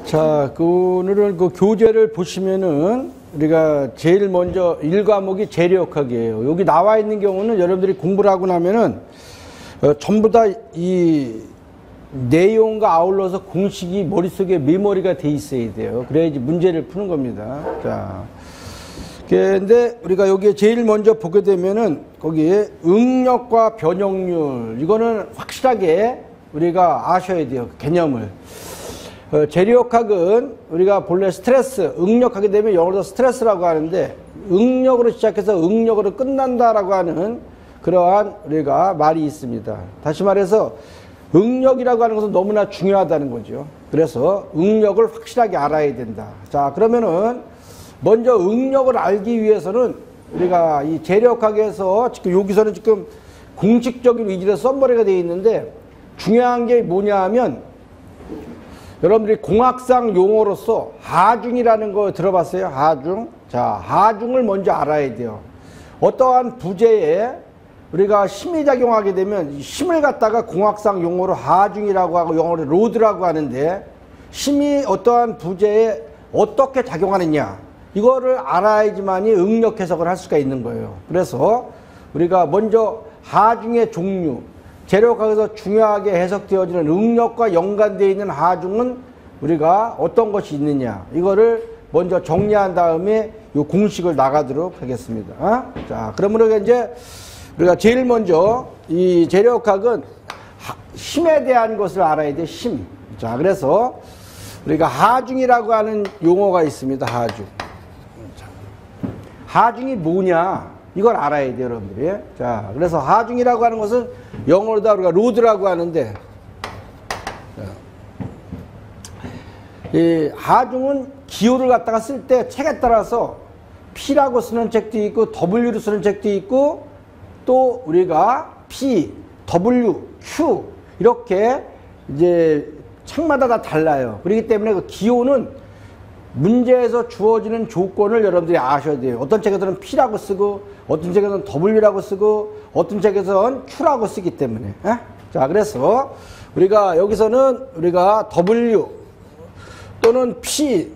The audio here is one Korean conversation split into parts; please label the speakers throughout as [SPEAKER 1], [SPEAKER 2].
[SPEAKER 1] 자, 오늘은 그 교재를 보시면은 우리가 제일 먼저 1과목이 재료역학이에요. 여기 나와 있는 경우는 여러분들이 공부를 하고 나면은 전부 다 이 내용과 아울러서 공식이 머릿속에 메모리가 돼 있어야 돼요. 그래야지 문제를 푸는 겁니다. 자, 근데 우리가 여기에 제일 먼저 보게 되면은 거기에 응력과 변형률, 이거는 확실하게 우리가 아셔야 돼요. 개념을. 재료역학은 우리가 본래 스트레스, 응력하게 되면 영어로 스트레스라고 하는데, 응력으로 시작해서 응력으로 끝난다라고 하는 그러한 우리가 말이 있습니다. 다시 말해서 응력이라고 하는 것은 너무나 중요하다는 거죠. 그래서 응력을 확실하게 알아야 된다. 자, 그러면은 먼저 응력을 알기 위해서는 우리가 이 재료역학에서 지금 여기서는 지금 공식적인 위주로 썸머리가 되어 있는데, 중요한 게 뭐냐 하면 여러분들이 공학상 용어로서 하중이라는 거 들어봤어요? 하중. 자, 하중을 먼저 알아야 돼요. 어떠한 부재에 우리가 힘이 작용하게 되면 힘을 갖다가 공학상 용어로 하중이라고 하고 영어로 로드라고 하는데, 힘이 어떠한 부재에 어떻게 작용하느냐, 이거를 알아야지만이 응력 해석을 할 수가 있는 거예요. 그래서 우리가 먼저 하중의 종류, 재료역학에서 중요하게 해석되어지는 응력과 연관되어 있는 하중은 우리가 어떤 것이 있느냐, 이거를 먼저 정리한 다음에 이 공식을 나가도록 하겠습니다. 자, 그러면 이제 우리가 제일 먼저 이 재료역학은 힘에 대한 것을 알아야 돼. 힘. 자, 그래서 우리가 하중이라고 하는 용어가 있습니다. 하중. 하중이 뭐냐, 이걸 알아야 돼요, 여러분들이. 자, 그래서 하중이라고 하는 것은 영어로다 우리가 로드라고 하는데, 이 하중은 기호를 갖다가 쓸 때 책에 따라서 P라고 쓰는 책도 있고 W로 쓰는 책도 있고, 또 우리가 P, W, Q 이렇게 이제 책마다 다 달라요. 그렇기 때문에 그 기호는 문제에서 주어지는 조건을 여러분들이 아셔야 돼요. 어떤 책에서는 P라고 쓰고, 어떤 책에서는 W라고 쓰고, 어떤 책에서는 Q라고 쓰기 때문에. 자, 그래서 우리가 여기서는 우리가 W 또는 P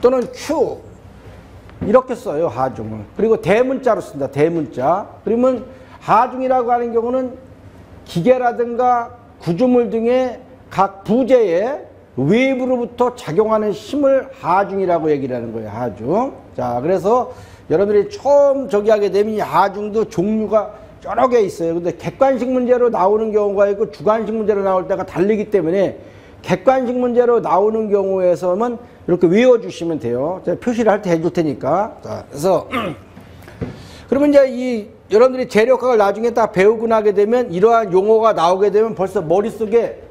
[SPEAKER 1] 또는 Q 이렇게 써요, 하중을. 그리고 대문자로 쓴다, 대문자. 그러면 하중이라고 하는 경우는 기계라든가 구조물 등의 각 부재에 외부로부터 작용하는 힘을 하중이라고 얘기를 하는 거예요, 하중. 자, 그래서 여러분들이 처음 저기 하게 되면 이 하중도 종류가 여러 개 있어요. 근데 객관식 문제로 나오는 경우가 있고 주관식 문제로 나올 때가 다르기 때문에 객관식 문제로 나오는 경우에서만 이렇게 외워주시면 돼요. 제가 표시를 할 때 해줄 테니까. 자, 그래서 그러면 이제 이 여러분들이 재료역학을 나중에 딱 배우고 나게 되면 이러한 용어가 나오게 되면 벌써 머릿속에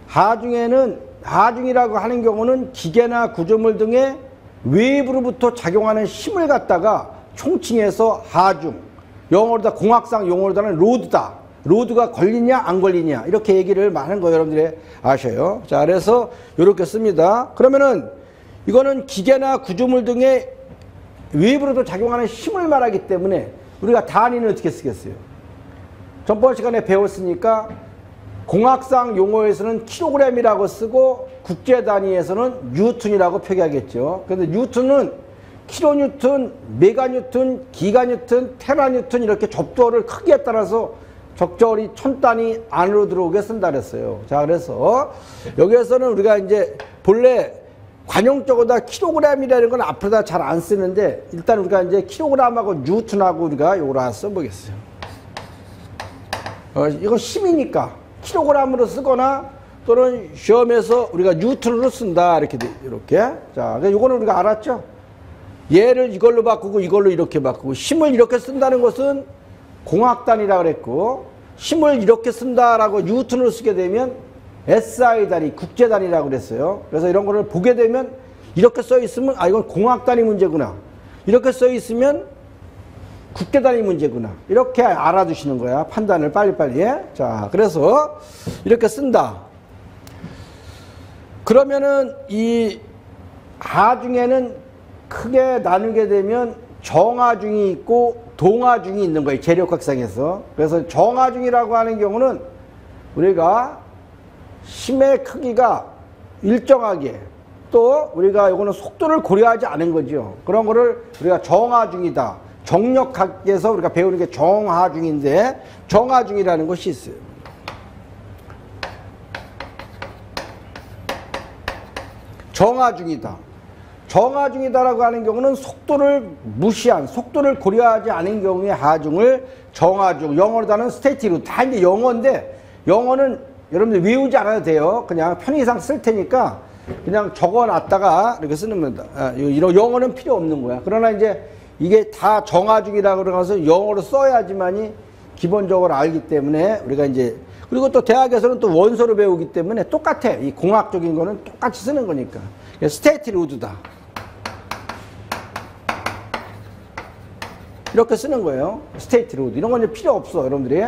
[SPEAKER 1] 하중이라고 하는 경우는 기계나 구조물 등의 외부로부터 작용하는 힘을 갖다가 총칭해서 하중, 영어로다 공학상 용어로다는 로드다. 로드가 걸리냐 안 걸리냐 이렇게 얘기를 많은 거 여러분들이 아셔요. 자, 그래서 이렇게 씁니다. 그러면은 이거는 기계나 구조물 등의 외부로부터 작용하는 힘을 말하기 때문에 우리가 단위는 어떻게 쓰겠어요? 전번 시간에 배웠으니까 공학상 용어에서는 킬로그램이라고 쓰고 국제 단위에서는 뉴턴이라고 표기하겠죠. 그런데 뉴턴은 킬로뉴턴, 메가뉴턴, 기가뉴턴, 테라뉴턴 이렇게 접두어를 크기에 따라서 적절히 천 단위 안으로 들어오게 쓴다 그랬어요. 자, 그래서 여기에서는 우리가 이제 본래 관용적으로 다 킬로그램이라는 건 앞으로다 잘 안 쓰는데, 일단 우리가 이제 킬로그램하고 뉴턴하고 우리가 요걸 하나 써보겠어요. 이거 힘이니까 킬로그램으로 쓰거나 또는 시험에서 우리가 뉴턴으로 쓴다 이렇게 이렇게. 자, 요거는 우리가 알았죠. 얘를 이걸로 바꾸고 이걸로 이렇게 바꾸고, 힘을 이렇게 쓴다는 것은 공학단위라 그랬고, 힘을 이렇게 쓴다라고 뉴턴으로 쓰게 되면 SI 단위, 국제 단위라고 그랬어요. 그래서 이런 거를 보게 되면 이렇게 써 있으면 아, 이건 공학 단위 문제구나. 이렇게 써 있으면 국제 단위 문제구나. 이렇게 알아두시는 거야. 판단을 빨리빨리 해. 자, 그래서 이렇게 쓴다. 그러면은 이 하중에는 크게 나누게 되면 정하중이 있고 동하중이 있는 거예요, 재료역학상에서. 그래서 정하중이라고 하는 경우는 우리가 힘의 크기가 일정하게 또 우리가 요거는 속도를 고려하지 않은 거죠. 그런 거를 우리가 정하중이다. 정력학에서 우리가 배우는 게 정하중인데 정하중이라는 것이 있어요. 정하중이다. 정하중이다라고 하는 경우는 속도를 무시한, 속도를 고려하지 않은 경우의 하중을 정하중, 영어로 하는 스테이티로 다 이제 영어인데 영어는 여러분들 외우지 않아도 돼요. 그냥 편의상 쓸 테니까 그냥 적어놨다가 이렇게 쓰는 겁니다. 이런 영어는 필요 없는 거야. 그러나 이제 이게 다 정하중이라고 그래서 영어로 써야지만이 기본적으로 알기 때문에 우리가 이제 그리고 또 대학에서는 또 원서로 배우기 때문에 똑같아. 이 공학적인 거는 똑같이 쓰는 거니까. 스테이트 로드다. 이렇게 쓰는 거예요. 스테이트 로드. 이런 건 이제 필요 없어, 여러분들이.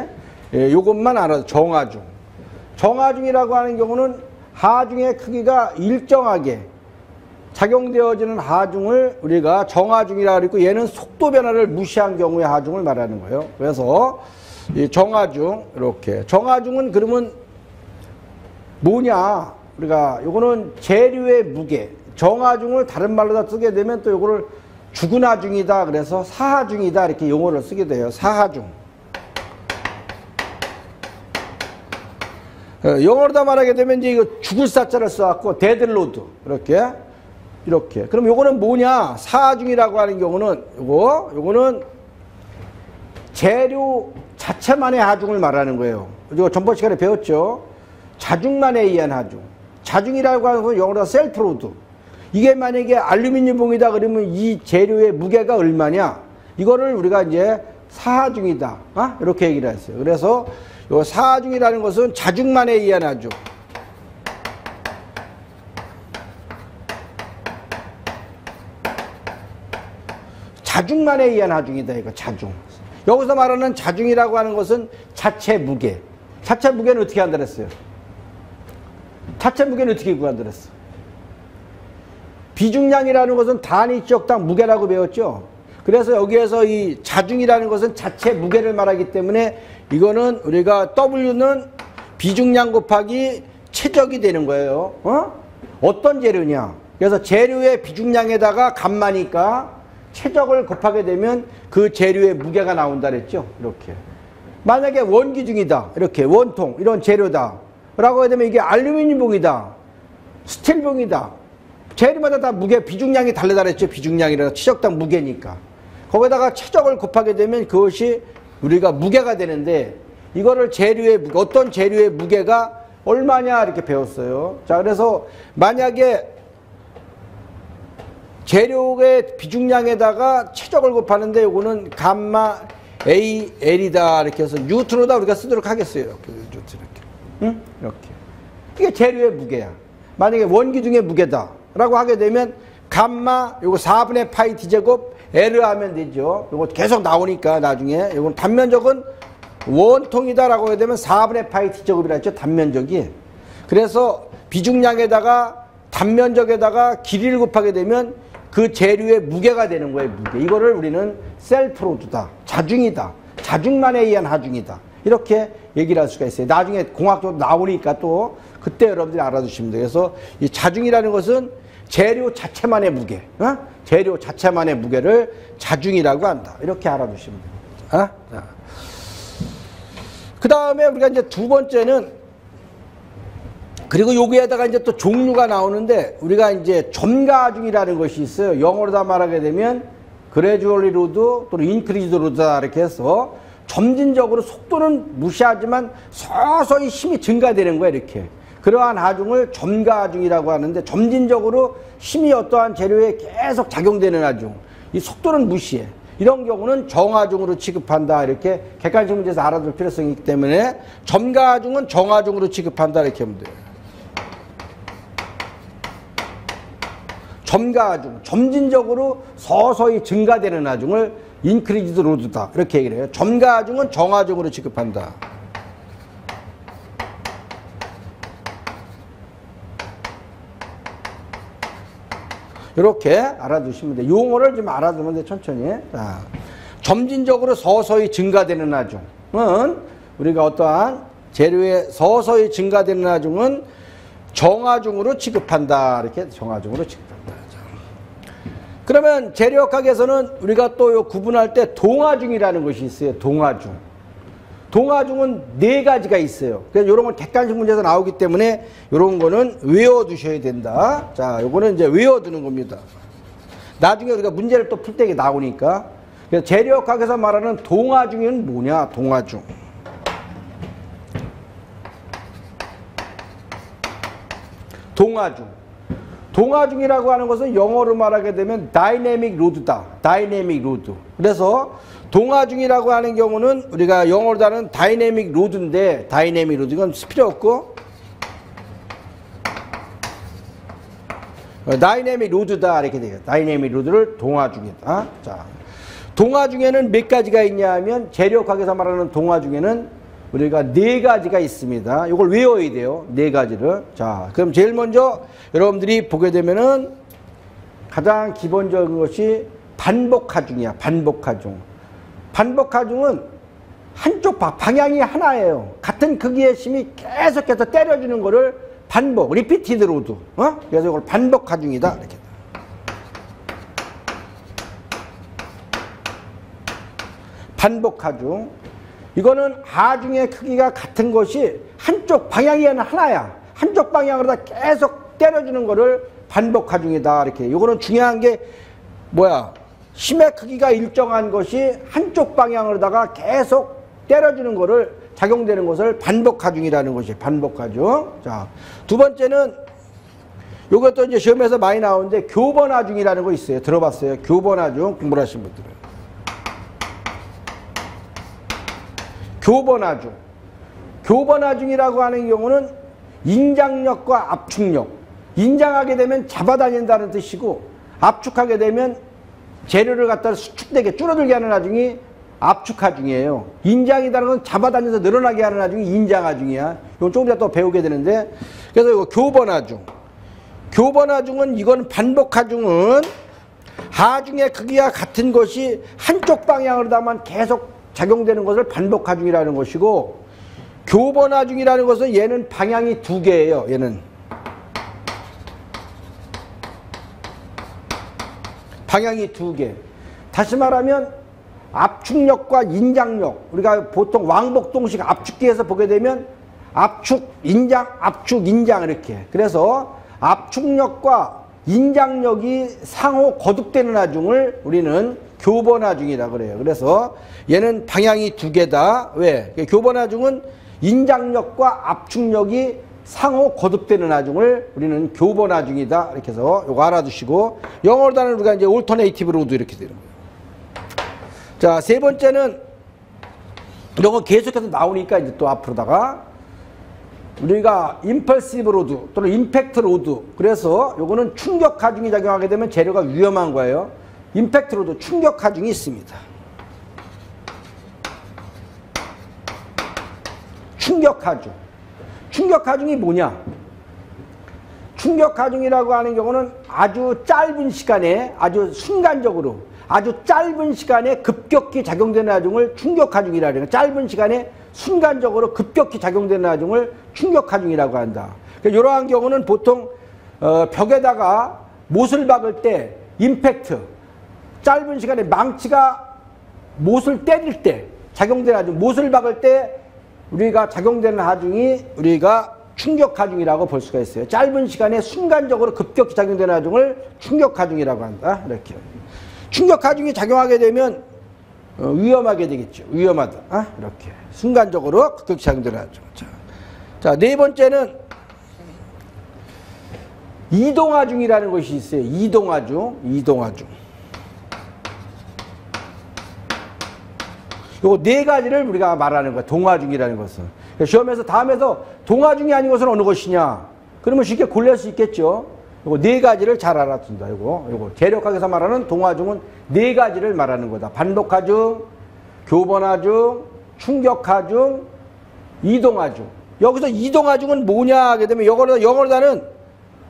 [SPEAKER 1] 예, 요것만 알아도 정하중. 정하중이라고 하는 경우는 하중의 크기가 일정하게 작용되어지는 하중을 우리가 정하중이라고 그랬고 얘는 속도 변화를 무시한 경우의 하중을 말하는 거예요. 그래서 이 정하중 이렇게 정하중은 그러면 뭐냐? 우리가 요거는 재료의 무게. 정하중을 다른 말로 다 쓰게 되면 또 요거를 주근하중이다. 그래서 사하중이다. 이렇게 용어를 쓰게 돼요. 사하중. 영어로 다 말하게 되면 이제 이거 죽을 사자를 써갖고 데드로드 이렇게. 그럼 요거는 뭐냐? 사하중이라고 하는 경우는 요거는 재료 자체만의 하중을 말하는 거예요. 이거 전번 시간에 배웠죠. 자중만에 의한 하중. 자중이라고 하는 건 영어로 셀프로드. 이게 만약에 알루미늄봉이다 그러면 이 재료의 무게가 얼마냐? 이거를 우리가 이제 사하중이다. 이렇게 얘기를 했어요. 그래서 요 사하중이라는 것은 자중만에 의한 하중. 자중만에 의한 하중이다. 이거 자중. 여기서 말하는 자중이라고 하는 것은 자체 무게. 자체 무게는 어떻게 한다 그랬어요? 자체 무게는 어떻게 구한다 그랬어? 비중량이라는 것은 단위 지역당 무게라고 배웠죠. 그래서 여기에서 이 자중이라는 것은 자체 무게를 말하기 때문에 이거는 우리가 W는 비중량 곱하기 최적이 되는 거예요. 어떤 재료냐? 그래서 재료의 비중량에다가 값마니까 최적을 곱하게 되면 그 재료의 무게가 나온다 그랬죠. 이렇게. 만약에 원기중이다. 이렇게 원통 이런 재료다. 라고 하게 되면 이게 알루미늄봉이다. 스틸봉이다. 재료마다 다 무게 비중량이 다르다 그랬죠. 비중량이라 최적당 무게니까. 거기다가 최적을 곱하게 되면 그것이 우리가 무게가 되는데 이거를 재료의 어떤 재료의 무게가 얼마냐 이렇게 배웠어요. 자, 그래서 만약에 재료의 비중량에다가 최적을 곱하는데 이거는 감마 AL이다 이렇게 해서 뉴트로다 우리가 쓰도록 하겠어요. 이렇게. 응? 이렇게. 이게 재료의 무게야. 만약에 원기중의 무게다 라고 하게 되면 감마 요거 4분의 파이 D제곱 L 하면 되죠. 요거 계속 나오니까 나중에 요건 단면적은 원통이다 라고 하게 되면 4분의 파이 D제곱이라 했죠. 단면적이. 그래서 비중량에다가 단면적에다가 길이를 곱하게 되면 그 재료의 무게가 되는 거예요. 무게. 이거를 우리는 셀프로드다. 자중이다. 자중만에 의한 하중이다. 이렇게 얘기를 할 수가 있어요. 나중에 공학적으로 나오니까 또 그때 여러분들이 알아두시면 돼요. 그래서 이 자중이라는 것은 재료 자체만의 무게, 재료 자체만의 무게를 자중이라고 한다. 이렇게 알아두시면 됩니다. 그 다음에 우리가 이제 두 번째는 그리고 여기에다가 이제 또 종류가 나오는데 우리가 이제 점가중이라는 것이 있어요. 영어로 다 말하게 되면 gradually 로드 또는 increased 로드다 이렇게 해서 점진적으로 속도는 무시하지만 서서히 힘이 증가되는 거야 이렇게. 그러한 하중을 점가하중이라고 하는데 점진적으로 힘이 어떠한 재료에 계속 작용되는 하중. 이 속도는 무시해. 이런 경우는 정하중으로 취급한다. 이렇게 객관식 문제에서 알아둘 필요성이 있기 때문에 점가하중은 정하중으로 취급한다. 이렇게 하면 돼요. 점가하중, 점진적으로 서서히 증가되는 하중을 인크리지드 로드다. 이렇게 얘기를 해요. 점가하중은 정하중으로 취급한다. 이렇게 알아두시면 돼요. 용어를 좀 알아두면 돼요. 천천히. 자, 점진적으로 서서히 증가되는 하중은 우리가 어떠한 재료에 서서히 증가되는 하중은 정화중으로 취급한다. 이렇게 정화중으로 취급한다. 그러면 재료학에서는 우리가 또 요 구분할 때 동화중이라는 것이 있어요. 동화중. 동화중은 네 가지가 있어요. 그래서 이런 건 객관식 문제에서 나오기 때문에 이런 거는 외워두셔야 된다. 자, 요거는 이제 외워두는 겁니다. 나중에 우리가 문제를 또 풀 때 나오니까. 그래서 재료학에서 말하는 동화중은 뭐냐? 동화중. 동화중. 동화중이라고 하는 것은 영어로 말하게 되면 다이내믹 로드다. 다이내믹 로드. 그래서 동화중이라고 하는 경우는 우리가 영어로 하는 다이내믹 로드인데, 다이내믹 로드 이건 필요 없고 다이내믹 로드다 이렇게 돼요. 다이내믹 로드를 동화중이다. 자, 동화중에는 몇 가지가 있냐 하면 재료학에서 말하는 동화중에는 우리가 네 가지가 있습니다. 이걸 외워야 돼요. 네 가지를. 자, 그럼 제일 먼저 여러분들이 보게 되면은 가장 기본적인 것이 반복하중이야. 반복하중. 반복하중은 한쪽 방향이 하나예요. 같은 크기의 힘이 계속해서 때려주는 거를 반복, 리피티드 로드. 그래서 이걸 반복하중이다. 이렇게. 반복하중. 이거는 하중의 크기가 같은 것이 한쪽 방향이 하나야. 한쪽 방향으로 계속 때려주는 거를 반복하중이다. 이렇게. 이거는 중요한 게 뭐야? 힘의 크기가 일정한 것이 한쪽 방향으로다가 계속 때려주는 거를 작용되는 것을 반복하중이라는 것이 반복하중. 자, 두 번째는 이것도 이제 시험에서 많이 나오는데 교번하중이라는 거 있어요. 들어봤어요? 교번하중 공부를 하신 분들은. 교번하중. 교번하중이라고 하는 경우는 인장력과 압축력. 인장하게 되면 잡아다닌다는 뜻이고, 압축하게 되면 재료를 갖다 수축되게 줄어들게 하는 하중이 압축하중이에요. 인장이라는 건 잡아다니면서 늘어나게 하는 하중이 인장하중이야. 이건 조금 이따 또 배우게 되는데, 그래서 이거 교번하중. 교번하중은 이건 반복하중은 하중의 크기와 같은 것이 한쪽 방향으로다만 계속 작용되는 것을 반복하중이라는 것이고, 교번하중이라는 것은 얘는 방향이 두 개예요. 얘는 방향이 두 개. 다시 말하면 압축력과 인장력, 우리가 보통 왕복동식 압축기에서 보게 되면 압축, 인장, 압축, 인장 이렇게. 그래서 압축력과 인장력이 상호 거듭되는 하중을 우리는 교번하중이라고 그래요. 그래서 얘는 방향이 두 개다. 왜? 교번하중은 인장력과 압축력이 상호 거듭되는 하중을 우리는 교번하중이다. 이렇게 해서 이거 알아두시고, 영어로 하는 우리가 이제 올터네이티브 로드 이렇게 되는 거예요. 자, 세 번째는 이런 거 계속해서 나오니까 이제 또 앞으로다가 우리가 임펄시브 로드 또는 임팩트 로드. 그래서 요거는 충격 하중이 작용하게 되면 재료가 위험한 거예요. 임팩트 로드, 충격 하중이 있습니다. 충격 하중. 충격 하중이 뭐냐? 충격 하중이라고 하는 경우는 아주 짧은 시간에, 아주 순간적으로, 아주 짧은 시간에 급격히 작용되는 하중을 충격 하중이라고 해요. 짧은 시간에 순간적으로 급격히 작용되는 하중을 충격 하중이라고 한다. 이러한 경우는 보통 벽에다가 못을 박을 때 임팩트, 짧은 시간에 망치가 못을 때릴 때 작용되는 하중, 못을 박을 때 우리가 작용되는 하중이 우리가 충격 하중이라고 볼 수가 있어요. 짧은 시간에 순간적으로 급격히 작용되는 하중을 충격 하중이라고 한다. 이렇게. 충격 하중이 작용하게 되면 위험하게 되겠죠. 위험하다. 이렇게. 순간적으로 급격히 작용되는 하중. 자, 네 번째는 이동하중이라는 것이 있어요. 이동하중. 이동하중. 요 네 가지를 우리가 말하는 거야. 동화중이라는 것은. 시험에서 다음에서 동화중이 아닌 것은 어느 것이냐? 그러면 쉽게 골랄 수 있겠죠. 요거 네 가지를 잘 알아둔다. 요거 재력학에서 말하는 동화중은 네 가지를 말하는 거다. 반복하중, 교번하중, 충격하중, 이동하중. 여기서 이동하중은 뭐냐 하게 되면 영어로 다는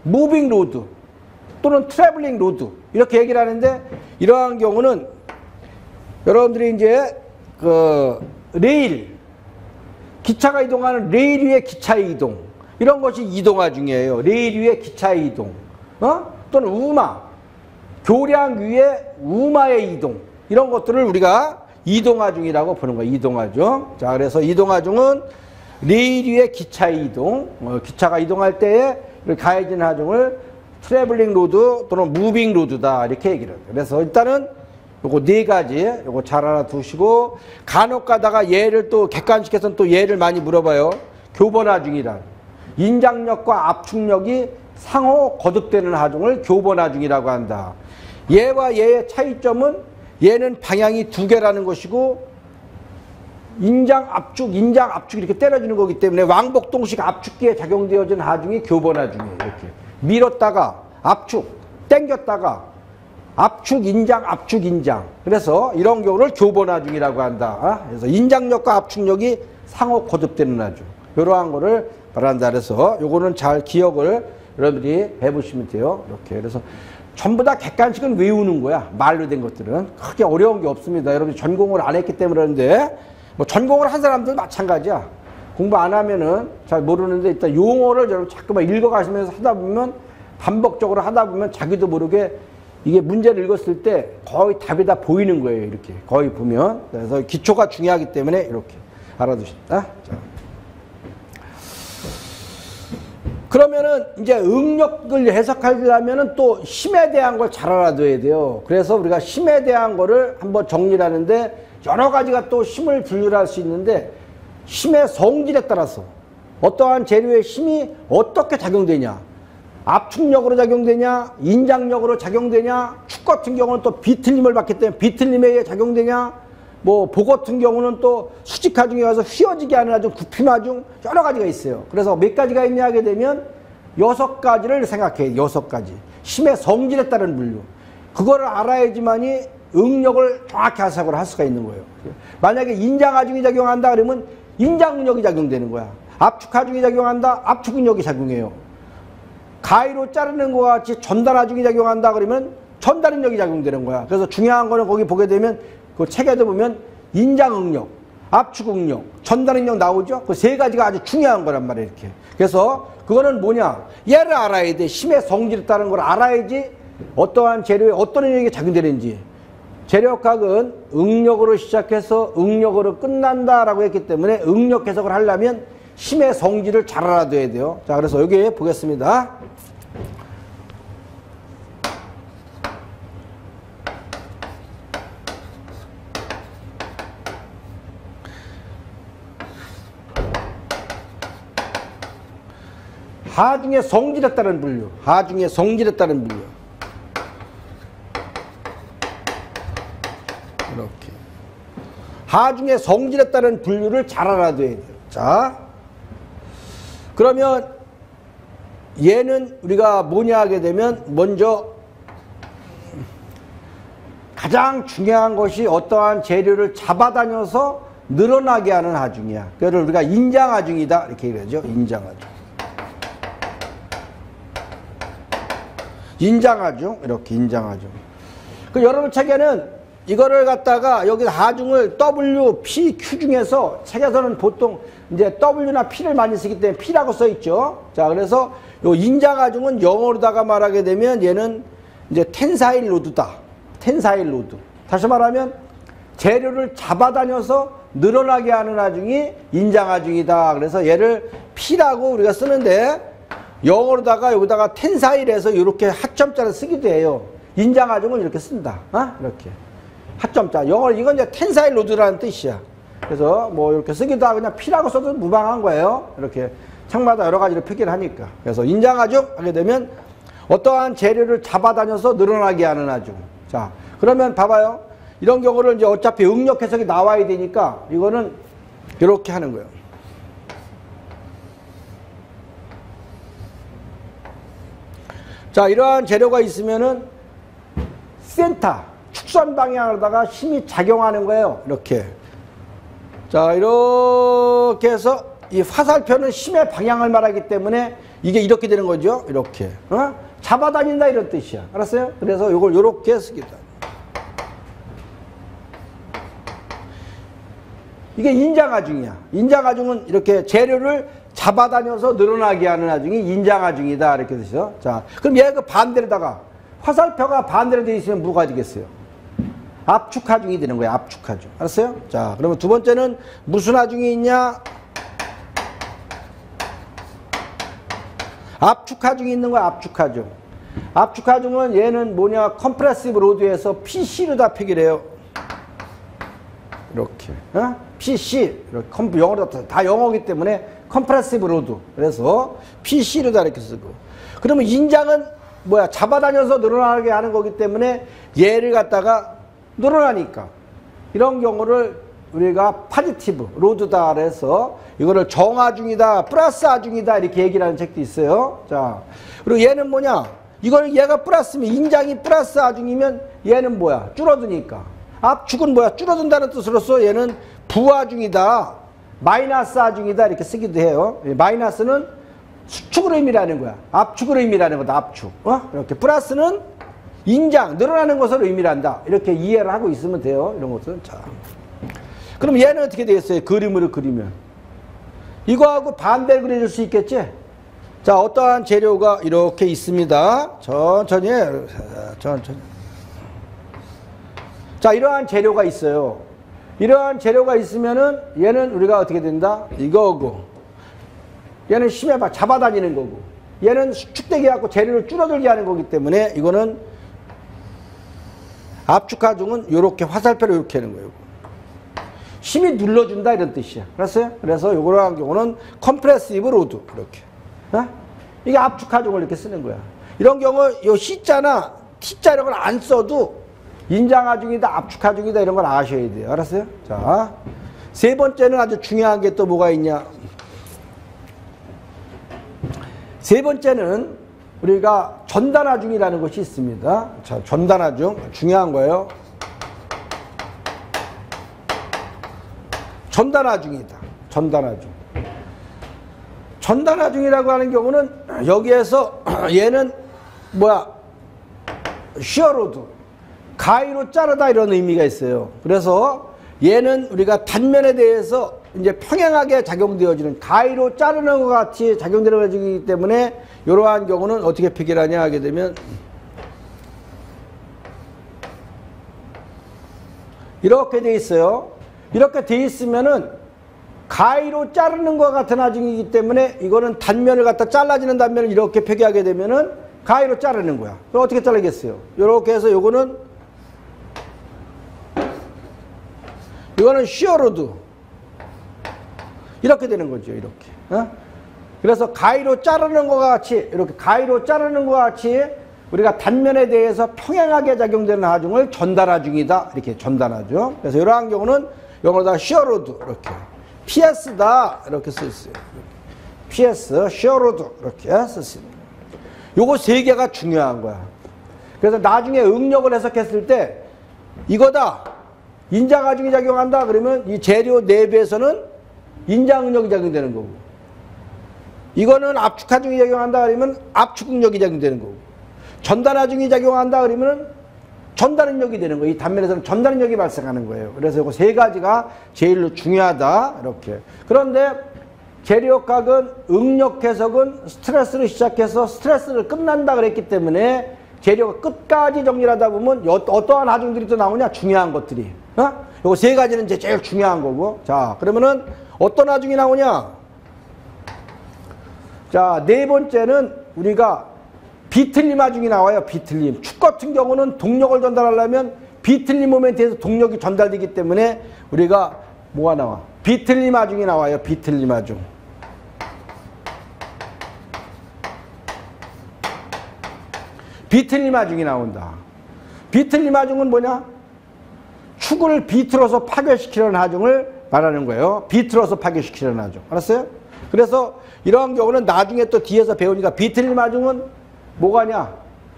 [SPEAKER 1] 무빙 로드 또는 트래블링 로드 이렇게 얘기를 하는데, 이러한 경우는 여러분들이 이제 레일, 기차가 이동하는 레일 위의 기차의 이동, 이런 것이 이동하중이에요. 레일 위의 기차의 이동. 또는 우마. 교량 위에 우마의 이동. 이런 것들을 우리가 이동하중이라고 보는 거예요. 이동하중. 자, 그래서 이동하중은 레일 위의 기차의 이동. 기차가 이동할 때에 가해진 하중을 트래블링 로드 또는 무빙 로드다. 이렇게 얘기를 해요. 그래서 일단은 요거 네 가지, 요거 잘 알아두시고, 간혹 가다가 얘를 또 객관식에서는 또 얘를 많이 물어봐요. 교번하중이란. 인장력과 압축력이 상호 거듭되는 하중을 교번하중이라고 한다. 얘와 얘의 차이점은 얘는 방향이 두 개라는 것이고, 인장 압축 이렇게 때려주는 거기 때문에 왕복동식 압축기에 작용되어진 하중이 교번하중이에요. 이렇게. 밀었다가 압축, 당겼다가 압축, 인장. 그래서 이런 경우를 교번하중이라고 한다. 그래서 인장력과 압축력이 상호 거듭되는 하중. 이러한 거를 말한다. 그래서 요거는 잘 기억을 여러분들이 해보시면 돼요. 이렇게. 그래서 전부 다 객관식은 외우는 거야. 말로 된 것들은. 크게 어려운 게 없습니다. 여러분이 전공을 안 했기 때문에 그러는데, 뭐 전공을 한 사람들 마찬가지야. 공부 안 하면은 잘 모르는데 일단 용어를 여러분 자꾸만 읽어가시면서 하다 보면, 반복적으로 하다 보면 자기도 모르게 이게 문제를 읽었을 때 거의 답이 다 보이는 거예요. 이렇게 거의 보면. 그래서 기초가 중요하기 때문에 이렇게 알아두십니다. 자. 그러면은 이제 응력을 해석하려면은 또 힘에 대한 걸 잘 알아둬야 돼요. 그래서 우리가 힘에 대한 거를 한번 정리를 하는데, 여러 가지가 또 힘을 분류할 수 있는데, 힘의 성질에 따라서 어떠한 재료의 힘이 어떻게 작용되냐, 압축력으로 작용되냐, 인장력으로 작용되냐, 축 같은 경우는 또 비틀림을 받기 때문에 비틀림에 의해 작용되냐, 뭐 보 같은 경우는 또 수직하중에 가서 휘어지게 하는 하중, 굽힘하중, 여러 가지가 있어요. 그래서 몇 가지가 있냐 하게 되면 6가지를 생각해. 6가지. 힘의 성질에 따른 분류. 그거를 알아야지만이 응력을 정확히 해석을 할 수가 있는 거예요. 만약에 인장하중이 작용한다 그러면 인장력이 작용되는 거야. 압축하중이 작용한다, 압축응력이 작용해요. 가위로 자르는 것과 같이 전달하중이 작용한다 그러면 전달응력이 작용되는 거야. 그래서 중요한 거는 거기 보게 되면 그 책에도 보면 인장응력, 압축응력, 전달응력 나오죠. 그 세 가지가 아주 중요한 거란 말이에요. 이렇게. 그래서 그거는 뭐냐, 얘를 알아야 돼. 힘의 성질에 따른 걸 알아야지 어떠한 재료에 어떤 응력이 작용되는지. 재료학은 응력으로 시작해서 응력으로 끝난다라고 했기 때문에 응력 해석을 하려면 힘의 성질을 잘 알아둬야 돼요. 자, 그래서 여기 보겠습니다. 하중의 성질에 따른 분류. 하중의 성질에 따른 분류. 이렇게. 하중의 성질에 따른 분류를 잘 알아둬야 돼요. 자. 그러면 얘는 우리가 뭐냐 하게 되면 먼저 가장 중요한 것이 어떠한 재료를 잡아다녀서 늘어나게 하는 하중이야. 그걸 우리가 인장하중이다 이렇게 얘기하죠. 인장하중. 인장하중 이렇게 인장하중. 그 여러분 책에는 이거를 갖다가 여기 하중을 W, P, Q 중에서 책에서는 보통 이제 W나 P를 많이 쓰기 때문에 P라고 써 있죠. 자, 그래서 요 인장하중은 영어로다가 말하게 되면 얘는 이제 텐사일 로드다. 텐사일 로드. 다시 말하면 재료를 잡아다녀서 늘어나게 하는 하중이 인장하중이다. 그래서 얘를 P라고 우리가 쓰는데 영어로다가 여기다가 텐사일에서 이렇게 하점자를 쓰기도 해요. 인장하중은 이렇게 쓴다. 이렇게. 하점자. 영어로 이건 이제 텐사일 로드라는 뜻이야. 그래서 뭐 이렇게 쓰기도 하고 그냥 P라고 써도 무방한 거예요. 이렇게 책마다 여러 가지로 표기를 하니까. 그래서 인장하중 하게 되면 어떠한 재료를 잡아다녀서 늘어나게 하는 하중. 자, 그러면 봐봐요. 이런 경우를 이제 어차피 응력 해석이 나와야 되니까 이거는 이렇게 하는 거예요. 자, 이러한 재료가 있으면은 센터, 축선 방향으로다가 힘이 작용하는 거예요. 이렇게. 자, 이렇게 해서 이 화살표는 힘의 방향을 말하기 때문에 이게 이렇게 되는 거죠. 이렇게. 잡아다닌다 이런 뜻이야. 알았어요? 그래서 이걸 이렇게 쓰기도. 이게 인장하중이야. 인장하중은 이렇게 재료를 잡아다녀서 늘어나게 하는 하중이 인장하중이다. 이렇게 되죠. 자, 그럼 얘가 그 반대로다가 화살표가 반대로 되어 있으면 뭐가 되겠어요? 압축하중이 되는 거예요. 압축하중. 알았어요? 자, 그러면 두 번째는 무슨 하중이 있냐? 압축하중이 있는 거야. 압축하중. 압축하중은 얘는 뭐냐? 컴프레시브 로드에서 PC로 다 표기를 해요. 이렇게. 어? PC. 이렇게. 영어로 다 영어이기 때문에 컴프레시브 로드. 그래서 PC로 다 이렇게 쓰고. 그러면 인장은 뭐야? 잡아다녀서 늘어나게 하는 거기 때문에 얘를 갖다가 늘어나니까. 이런 경우를 우리가 파지티브 로드다 그래서 이거를 정하중이다, 플러스 하중이다 이렇게 얘기를 하는 책도 있어요. 자, 그리고 얘는 뭐냐? 이걸 얘가 플러스면 인장이 플러스 하중이면 얘는 뭐야? 줄어드니까. 압축은 뭐야? 줄어든다는 뜻으로서 얘는 부하중이다, 마이너스 하중이다 이렇게 쓰기도 해요. 마이너스는 수축을 의미하는 거야. 압축을 의미하는 거다. 압축. 이렇게 플러스는 인장, 늘어나는 것을 의미한다. 이렇게 이해를 하고 있으면 돼요. 이런 것은. 자, 그럼 얘는 어떻게 되겠어요? 그림으로 그리면. 이거하고 반대를 그려줄 수 있겠지? 자, 어떠한 재료가 이렇게 있습니다. 천천히 해. 천천히. 자, 이러한 재료가 있어요. 이러한 재료가 있으면은 얘는 우리가 어떻게 된다? 이거고. 얘는 심해봐. 잡아다니는 거고. 얘는 수축되게 해갖고 재료를 줄어들게 하는 거기 때문에 이거는 압축하중은 이렇게 화살표로 이렇게 하는 거예요. 힘이 눌러준다 이런 뜻이야. 알았어요? 그래서 요거랑 경우는 컴프레시브 로드 이렇게. 이게 압축하중을 이렇게 쓰는 거야. 이런 경우 요 C자나 T자 이런 걸 안 써도 인장하중이다, 압축하중이다 이런 걸 아셔야 돼요. 알았어요? 자, 세 번째는 아주 중요한 게 또 뭐가 있냐? 세 번째는 우리가 전단하중이라는 것이 있습니다. 자, 전단하중 중요한 거예요. 전단하중이다. 전단하중. 전단하중이라고 하는 경우는 여기에서 얘는 뭐야? 시어로드. 가위로 자르다 이런 의미가 있어요. 그래서 얘는 우리가 단면에 대해서 이제 평행하게 작용되어지는 가위로 자르는 것 같이 작용되어지기 때문에 이러한 경우는 어떻게 표기를 하냐 하게 되면 이렇게 돼 있어요. 이렇게 돼 있으면은 가위로 자르는 것 같은 하중이기 때문에 이거는 단면을 갖다 잘라지는 단면을 이렇게 표기하게 되면은 가위로 자르는 거야. 그럼 어떻게 자르겠어요? 이렇게 해서 이거는 시어로드 이렇게 되는 거죠. 이렇게. 그래서 가위로 자르는 것 같이 이렇게 가위로 자르는 것 같이 우리가 단면에 대해서 평행하게 작용되는 하중을 전단하중이다. 이렇게 전단하중. 그래서 이러한 경우는 영어로다 시어로드 이렇게 PS다 이렇게 쓸 수 있어요. PS 시어로드 이렇게 쓸 수 있는. 요거 세 개가 중요한 거야. 그래서 나중에 응력을 해석했을 때 이거다. 인장하중이 작용한다 그러면 이 재료 내부에서는 인장응력이 작용되는 거고 이거는 압축하중이 작용한다 그러면 압축응력이 작용되는 거고 전단하중이 작용한다 그러면 전단응력이 되는 거예요. 이 단면에서는 전단응력이 발생하는 거예요. 그래서 이거 세 가지가 제일 중요하다 이렇게. 그런데 재료학은 응력 해석은 스트레스를 시작해서 스트레스를 끝난다 그랬기 때문에 재료가 끝까지 정리를 하다 보면 어떠한 하중들이 또 나오냐? 중요한 것들이. 요거 세 가지는 이제 제일 중요한 거고. 자, 그러면은 어떤 하중이 나오냐? 자, 네 번째는 우리가 비틀림 하중이 나와요. 비틀림. 축 같은 경우는 동력을 전달하려면 비틀림 모멘트에서 동력이 전달되기 때문에 우리가 뭐가 나와? 비틀림 하중이 나와요. 비틀림 하중. 비틀림 하중이 나온다. 비틀림 하중은 뭐냐? 축을 비틀어서 파괴시키려는 하중을 말하는 거예요. 비틀어서 파괴시키려는 하중. 알았어요? 그래서 이러한 경우는 나중에 또 뒤에서 배우니까 비틀림 하중은 뭐가냐?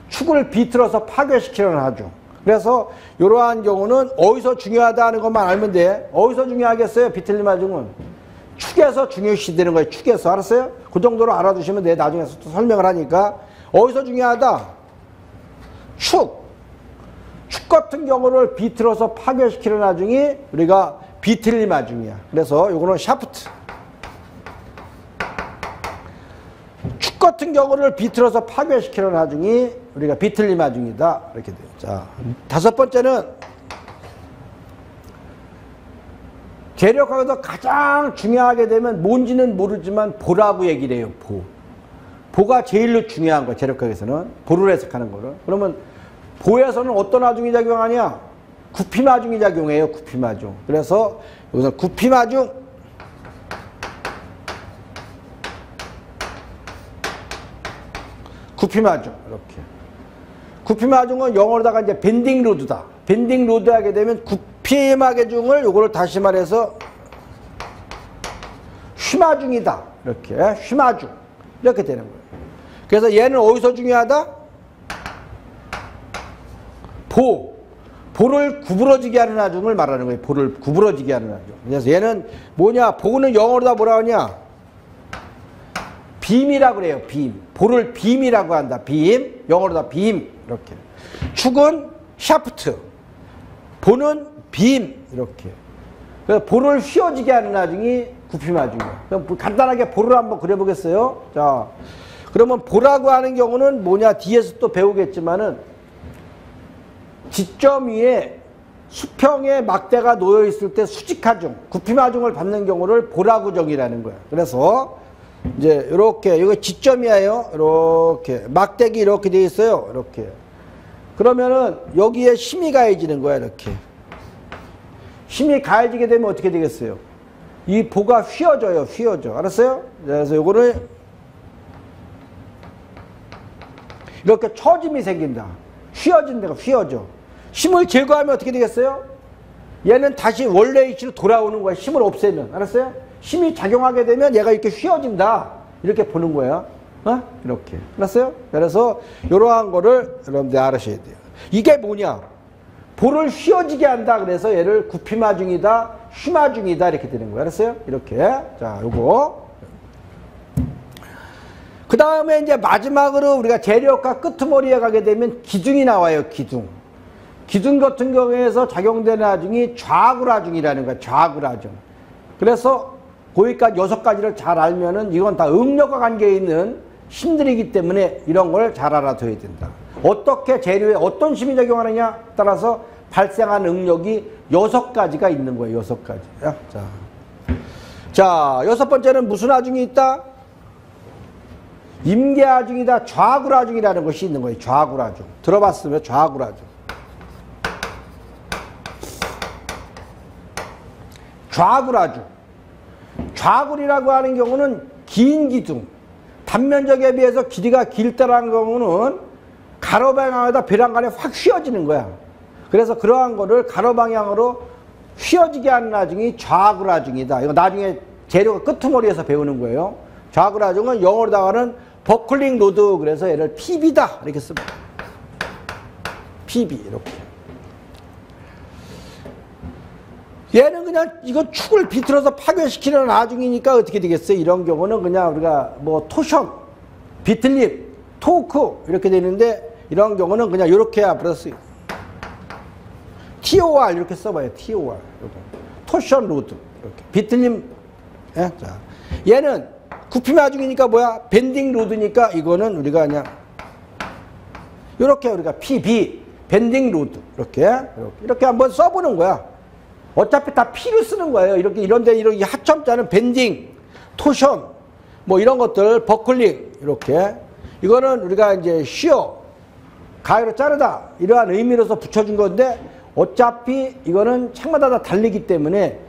[SPEAKER 1] 축을 비틀어서 파괴시키려는 하중. 그래서 이러한 경우는 어디서 중요하다 하는 것만 알면 돼. 어디서 중요하겠어요? 비틀림 하중은 축에서 중요시 되는 거예요. 축에서. 알았어요? 그 정도로 알아두시면 돼. 나중에 또 설명을 하니까. 어디서 중요하다? 축 같은 경우를 비틀어서 파괴시키는 하중이 우리가 비틀림 하중이야. 그래서 요거는 샤프트. 경우를 비틀어서 파괴시키는 하중이 우리가 비틀림 하중이다. 이렇게 돼요. 자, 다섯 번째는 재력학에서 가장 중요하게 되면 뭔지는 모르지만 보라고 얘기를 해요. 보가 제일로 중요한 거야. 재력학에서는 보를 해석하는 거를. 그러면 보에서는 어떤 하중이 작용하냐? 구핍 하중이 작용해요. 구핍 하중. 그래서 여기서 구핍 하중, 구핍 하중 이렇게. 구핍 하중은 영어로다가 이제 밴딩 로드다. 밴딩 로드 하게 되면 구핍 하중을 요거를 다시 말해서 쉼하중이다. 이렇게 쉼하중 이렇게 되는 거예요. 그래서 얘는 어디서 중요하다? 보를 구부러지게 하는 하중을 말하는 거예요. 보를 구부러지게 하는 하중. 그래서 얘는 뭐냐? 보는 영어로다 뭐라 하냐? 빔이라고 그래요. 빔. 보를 빔이라고 한다. 빔. 영어로다 빔. 이렇게. 축은 샤프트. 보는 빔. 이렇게. 그래서 보를 휘어지게 하는 하중이 구핍 하중이에요. 그럼 간단하게 보를 한번 그려보겠어요. 자, 그러면 보라고 하는 경우는 뭐냐? 뒤에서 또 배우겠지만은 지점 위에 수평의 막대가 놓여 있을 때 수직하중, 구핍하중을 받는 경우를 보라구정이라는 거야. 그래서 이제 이렇게 이거 지점이에요. 이렇게 막대기 이렇게 돼 있어요. 이렇게. 그러면은 여기에 힘이 가해지는 거야. 이렇게. 힘이 가해지게 되면 어떻게 되겠어요? 이 보가 휘어져요. 휘어져. 알았어요? 그래서 요거를 이렇게 처짐이 생긴다. 휘어진 데가 휘어져. 힘을 제거하면 어떻게 되겠어요? 얘는 다시 원래 위치로 돌아오는 거야. 힘을 없애면. 알았어요? 힘이 작용하게 되면 얘가 이렇게 휘어진다. 이렇게 보는 거야. 어? 이렇게. 알았어요? 그래서 이러한 거를 여러분들 알으셔야 돼요. 이게 뭐냐? 볼을 휘어지게 한다. 그래서 얘를 구피마중이다, 휘마중이다. 이렇게 되는 거야. 알았어요? 이렇게. 자, 요거. 그 다음에 이제 마지막으로 우리가 재력과 끄트머리에 가게 되면 기둥이 나와요. 기둥. 기둥 같은 경우에서 작용되는 하중이 좌구라중이라는 거야. 좌구라중. 그래서 거기까지 6가지를 잘 알면은 이건 다 응력과 관계에 있는 힘들이기 때문에 이런 걸 잘 알아둬야 된다. 어떻게 재료에 어떤 힘이 작용하느냐 따라서 발생한 응력이 6가지가 있는 거예요. 6가지. 자, 6번째는 무슨 하중이 있다? 임계하중이다. 좌구라중이라는 것이 있는 거예요. 좌구라중. 들어봤으면 좌구라중. 좌구라중. 좌굴이라고 하는 경우는 긴 기둥. 단면적에 비해서 길이가 길다라는 경우는 가로 방향에다 배란간에 확 휘어지는 거야. 그래서 그러한 거를 가로 방향으로 휘어지게 하는 하중이 좌구라중이다. 이거 나중에 재료가 끄트머리에서 배우는 거예요. 좌구라중은 영어로다가는 버클링 로드. 그래서 얘를 PB다. 이렇게 씁니다. PB. 이렇게. 얘는 그냥 이거 축을 비틀어서 파괴시키는 하중이니까 어떻게 되겠어요? 이런 경우는 그냥 우리가 뭐 토션, 비틀림, 토크 이렇게 되는데 이런 경우는 그냥 이렇게 플러스 TOR 이렇게 써봐요. TOR. 토션 로드. 이렇게. 비틀림. 예? 자. 얘는 구피마 하중이니까 뭐야? 밴딩 로드니까 이거는 우리가 그냥 이렇게 우리가 PB, 밴딩 로드. 이렇게 한번 써보는 거야. 어차피 다 P로 쓰는 거예요. 이렇게, 이런데, 이렇게 하첨자는 밴딩, 토션, 뭐 이런 것들, 버클링, 이렇게. 이거는 우리가 이제 쉬어, 가위로 자르다, 이러한 의미로서 붙여준 건데, 어차피 이거는 책마다 다 달리기 때문에,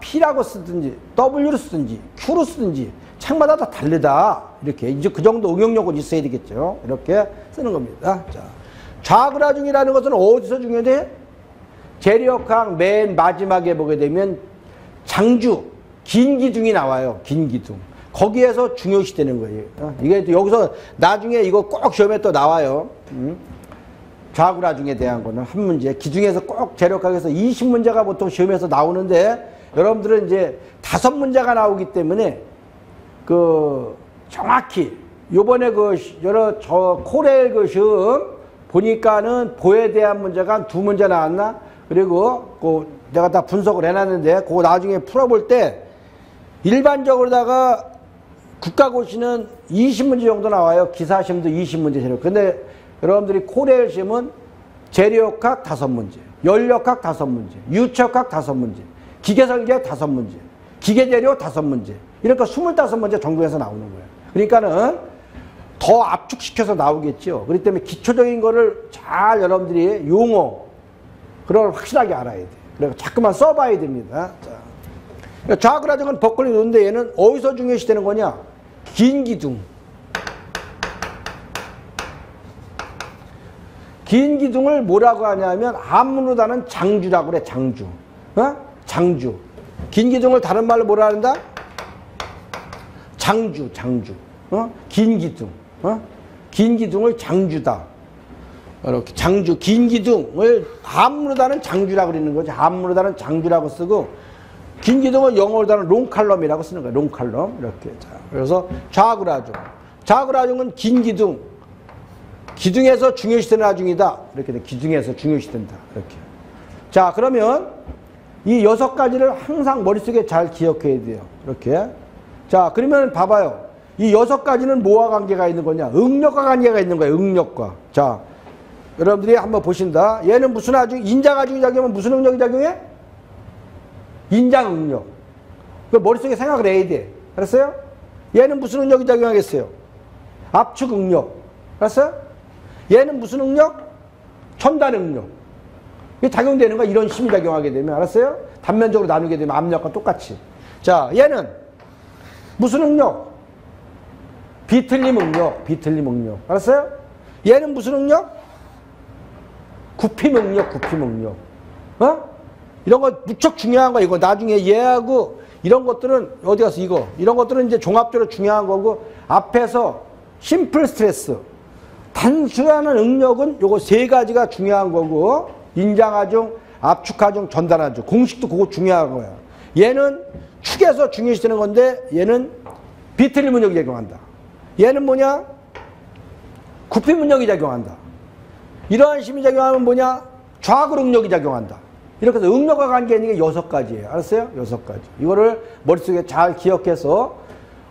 [SPEAKER 1] P라고 쓰든지, W로 쓰든지, Q로 쓰든지, 책마다 다 다르다. 이렇게. 이제 그 정도 응용력은 있어야 되겠죠. 이렇게 쓰는 겁니다. 자. 좌구라중이라는 것은 어디서 중요해? 재력학 맨 마지막에 보게 되면 장주, 긴 기둥이 나와요. 긴 기둥. 거기에서 중요시 되는 거예요. 이게 또 여기서 나중에 이거 꼭 시험에 또 나와요. 좌구라중에 대한 거는 한 문제. 기둥에서 꼭 재력학에서 20문제가 보통 시험에서 나오는데 여러분들은 이제 5문제가 나오기 때문에 그 정확히 요번에 그 여러 코레일 그 시험 보니까는 보에 대한 문제가 한 2문제 나왔나? 그리고 그 내가 다 분석을 해놨는데 그거 나중에 풀어볼 때 일반적으로다가 국가고시는 20문제 정도 나와요. 기사시험도 20문제 재료학. 근데 여러분들이 코레일 시험은 재료학 5문제, 연력학 5문제, 유체학학 5문제, 기계설계 5문제, 기계재료 5문제. 이러니까 25문제 정도에서 나오는 거예요. 그러니까는 더 압축시켜서 나오겠죠. 그렇기 때문에 기초적인 거를 잘 여러분들이 용어, 그런 걸 확실하게 알아야 돼요. 그래서 자꾸만 써봐야 됩니다. 자. 좌그라정은 버클리 놓는데 얘는 어디서 중요시되는 거냐? 긴 기둥. 긴 기둥을 뭐라고 하냐면 한문으로 다는 장주라고 그래. 장주. 어? 장주. 긴 기둥을 다른 말로 뭐라 한다? 장주, 장주. 어? 긴 기둥. 어? 긴 기둥을 장주다. 이렇게 장주, 긴 기둥을 한문으로 다는 장주라고 그러는 거죠. 한문으로 다는 장주라고 쓰고, 긴 기둥은 영어로 다는 롱칼럼이라고 쓰는 거예요. 롱칼럼. 이렇게. 자, 그래서 좌그라중. 좌그라중은 긴 기둥. 기둥에서 중요시되는 아중이다. 이렇게 돼. 기둥에서 중요시된다. 이렇게. 자, 그러면 이 6가지를 항상 머릿속에 잘 기억해야 돼요. 이렇게. 자, 그러면 봐봐요. 이 6가지는 뭐와 관계가 있는 거냐? 응력과 관계가 있는 거예요. 응력과. 자, 여러분들이 한번 보신다. 얘는 무슨 아중? 인자가중이 작용하면 무슨 응력이 작용해? 인장응력. 그 머릿속에 생각을 해야 돼. 알았어요? 얘는 무슨 응력이 작용하겠어요? 압축응력. 알았어요? 얘는 무슨 응력? 첨단응력. 이게 작용되는 거야. 이런 힘이 작용하게 되면. 알았어요? 단면적으로 나누게 되면 압력과 똑같이. 자, 얘는 무슨 응력? 비틀림 응력. 비틀림 응력. 알았어요? 얘는 무슨 응력? 굽힘 응력. 굽힘 응력. 어? 이런 거 무척 중요한 거야. 이거 나중에 얘하고 이런 것들은 어디 가서 이거 이런 것들은 이제 종합적으로 중요한 거고, 앞에서 심플 스트레스, 단순한 응력은 요거 3가지가 중요한 거고, 인장하중, 압축하중, 전단하중. 공식도 그거 중요한 거야. 얘는 축에서 중요시되는 건데 얘는 비틀림 응력이 작용한다. 얘는 뭐냐? 굽힘 응력이 작용한다. 이러한 힘이 작용하면 뭐냐? 좌굴 응력이 작용한다. 이렇게 해서 응력과 관계 있는 게 6가지예요. 알았어요? 6가지. 이거를 머릿속에 잘 기억해서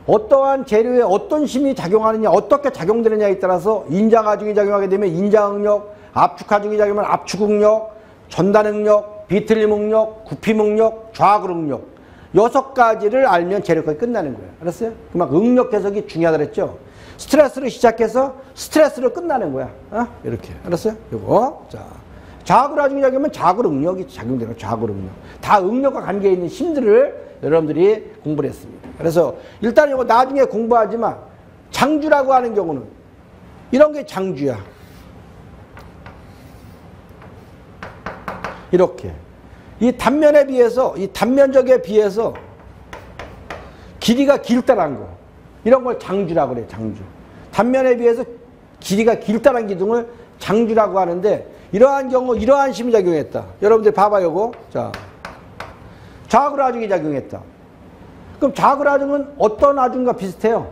[SPEAKER 1] 어떠한 재료에 어떤 힘이 작용하느냐, 어떻게 작용되느냐에 따라서 인장하중이 작용하게 되면 인장응력, 압축하중이 작용하면 압축응력, 전단응력, 비틀림응력, 굽힘응력, 좌굴응력. 6가지를 알면 재료까지 끝나는 거예요. 알았어요? 그만큼 응력 해석이 중요하다 그랬죠? 스트레스를 시작해서 스트레스로 끝나는 거야. 어? 이렇게. 알았어요? 요거. 자. 좌굴아중이 작용하면 좌굴응력이 작용되는 좌굴응력. 다 응력과 관계 있는 힘들을 여러분들이 공부를 했습니다. 그래서 일단 이거 나중에 공부하지만 장주라고 하는 경우는 이런 게 장주야. 이렇게. 이 단면에 비해서, 이 단면적에 비해서 길이가 길다란 거. 이런 걸 장주라고 그래, 장주. 단면에 비해서 길이가 길다란 기둥을 장주라고 하는데, 이러한 경우 이러한 힘이 작용했다. 여러분들 봐봐요. 이거. 자, 좌굴아중이 작용했다. 그럼 좌굴아중은 어떤 아중과 비슷해요?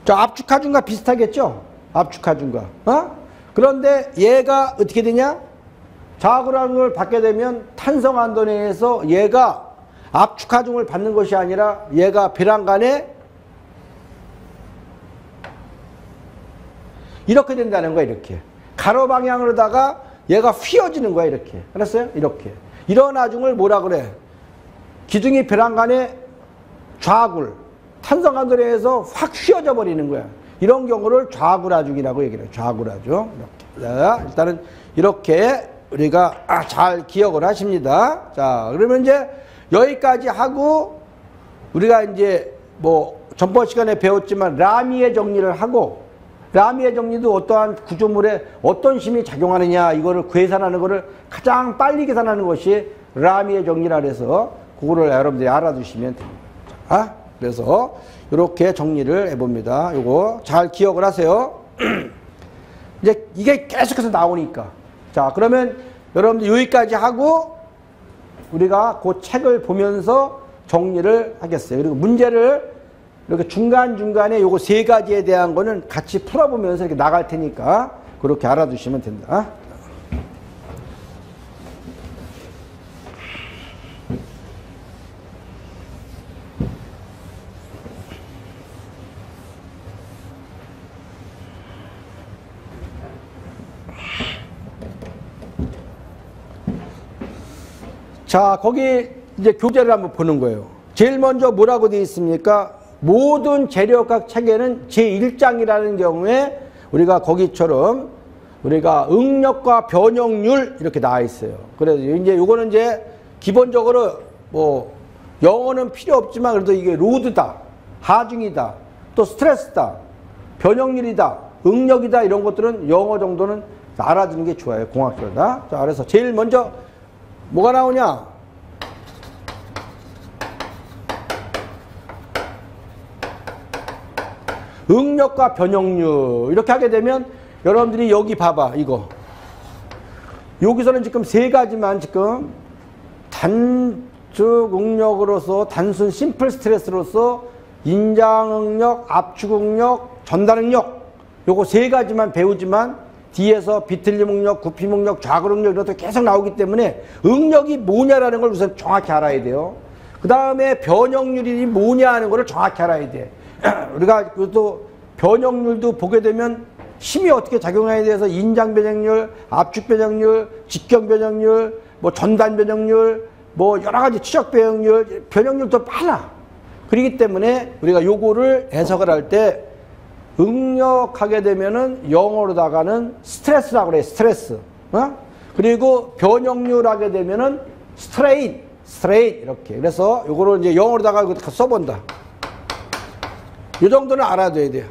[SPEAKER 1] 자, 압축아중과 비슷하겠죠? 압축아중과. 어? 그런데 얘가 어떻게 되냐? 좌굴아중을 받게 되면 탄성안도내에서 얘가 압축아중을 받는 것이 아니라 얘가 배란간에 이렇게 된다는 거야. 이렇게. 가로 방향으로다가 얘가 휘어지는 거야. 이렇게. 알았어요? 이렇게. 이런 아중을 뭐라 그래? 기둥이 배란간에 좌굴, 탄성안도내에서 확 휘어져 버리는 거야. 이런 경우를 좌굴아중이라고 얘기를 해요. 좌굴아중. 이렇게. 자, 일단은 이렇게 우리가 잘 기억을 하십니다. 자, 그러면 이제 여기까지 하고 우리가 이제 뭐 전번 시간에 배웠지만 라미의 정리를 하고, 라미의 정리도 어떠한 구조물에 어떤 힘이 작용하느냐 이거를 계산하는 거를 가장 빨리 계산하는 것이 라미의 정리라 해서 그거를 여러분들이 알아두시면 됩니다. 자, 그래서 이렇게 정리를 해봅니다. 이거 잘 기억을 하세요. 이제 이게 계속해서 나오니까. 자, 그러면 여러분들 여기까지 하고 우리가 그 책을 보면서 정리를 하겠어요. 그리고 문제를 이렇게 중간중간에 요거 3가지에 대한 거는 같이 풀어보면서 이렇게 나갈 테니까 그렇게 알아두시면 된다. 자, 거기 이제 교재를 한번 보는 거예요. 제일 먼저 뭐라고 되어 있습니까? 모든 재료학 체계는 제1장이라는 경우에 우리가 거기처럼 우리가 응력과 변형률 이렇게 나와 있어요. 그래서 이제 요거는 이제 기본적으로 뭐 영어는 필요 없지만 그래도 이게 로드다, 하중이다, 또 스트레스다, 변형률이다, 응력이다 이런 것들은 영어 정도는 알아두는 게 좋아요. 공학적이다. 자, 그래서 제일 먼저 뭐가 나오냐? 응력과 변형률 이렇게 하게 되면 여러분들이 여기 봐봐 이거 여기서는 지금 세 가지만 지금 단축 응력으로서 단순 심플 스트레스로서 인장 응력, 압축 응력, 전달 응력 요거 세 가지만 배우지만 뒤에서 비틀림 응력, 굽힘 응력, 좌글 응력 이런 것도 계속 나오기 때문에 응력이 뭐냐라는 걸 우선 정확히 알아야 돼요. 그 다음에 변형률이 뭐냐 하는 걸 정확히 알아야 돼. 우리가 또 변형률도 보게 되면 힘이 어떻게 작용해야 돼서 인장 변형률, 압축 변형률, 직경 변형률, 뭐 전단 변형률, 뭐 여러 가지 추적 변형률, 변형률도 많아. 그렇기 때문에 우리가 요거를 해석을 할 때 응력하게 되면은 영어로다가는 스트레스라고 그래, 스트레스. 어? 그리고 변형률 하게 되면은 스트레인 이렇게. 그래서 요거를 이제 영어로다가 써본다. 요 정도는 알아둬야 돼요.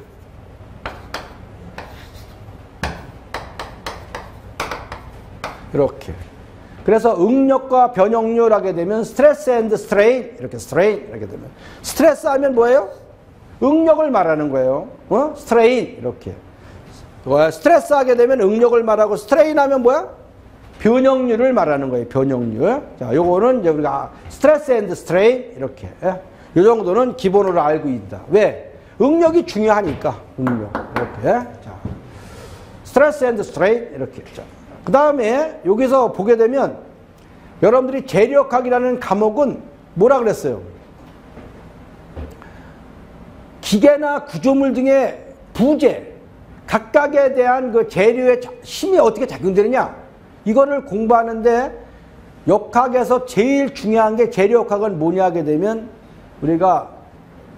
[SPEAKER 1] 이렇게. 그래서 응력과 변형률 하게 되면 스트레스 앤드 스트레인 이렇게 이렇게 되면 스트레스 하면 뭐예요? 응력을 말하는 거예요. 어? 스트레인 이렇게. 스트레스 하게 되면 응력을 말하고 스트레인 하면 뭐야? 변형률을 말하는 거예요. 변형률. 자, 요거는 이제 우리가 스트레스 앤드 스트레인 이렇게. 요 정도는 기본으로 알고 있다. 왜? 응력이 중요하니까. 응력. 이렇게. 자. 스트레스 앤드 스트레인 이렇게. 자. 그 다음에 여기서 보게 되면 여러분들이 재력학이라는 과목은 뭐라 그랬어요? 기계나 구조물 등의 부재, 각각에 대한 그 재료의 힘이 어떻게 작용되느냐? 이거를 공부하는데 역학에서 제일 중요한 게 재료역학은 뭐냐 하게 되면 우리가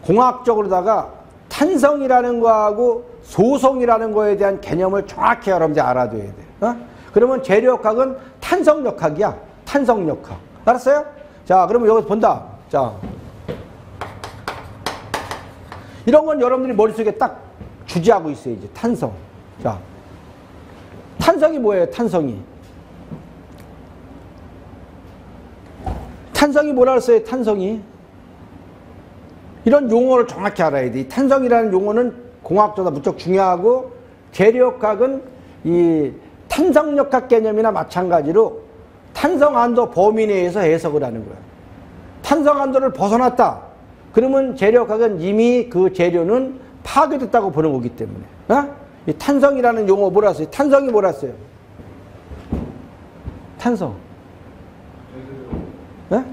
[SPEAKER 1] 공학적으로다가 탄성이라는 거하고 소성이라는 거에 대한 개념을 정확히 여러분들이 알아둬야 돼. 어? 그러면 재료역학은 탄성역학이야. 탄성역학. 알았어요? 자, 그러면 여기서 본다. 자, 이런 건 여러분들이 머릿속에 딱 주지하고 있어야지. 탄성. 자, 탄성이 뭐예요? 탄성이. 탄성이 뭐라 그랬어요? 탄성이. 이런 용어를 정확히 알아야 돼. 탄성이라는 용어는 공학적으로 무척 중요하고 재료역학은 이 탄성역학 개념이나 마찬가지로 탄성한도 범위 내에서 해석을 하는 거야. 탄성한도를 벗어났다. 그러면 재료역학은 이미 그 재료는 파괴됐다고 보는 거기 때문에. 어? 이 탄성이라는 용어 뭐라 했어요? 탄성이 뭐라 했어요? 탄성. 네?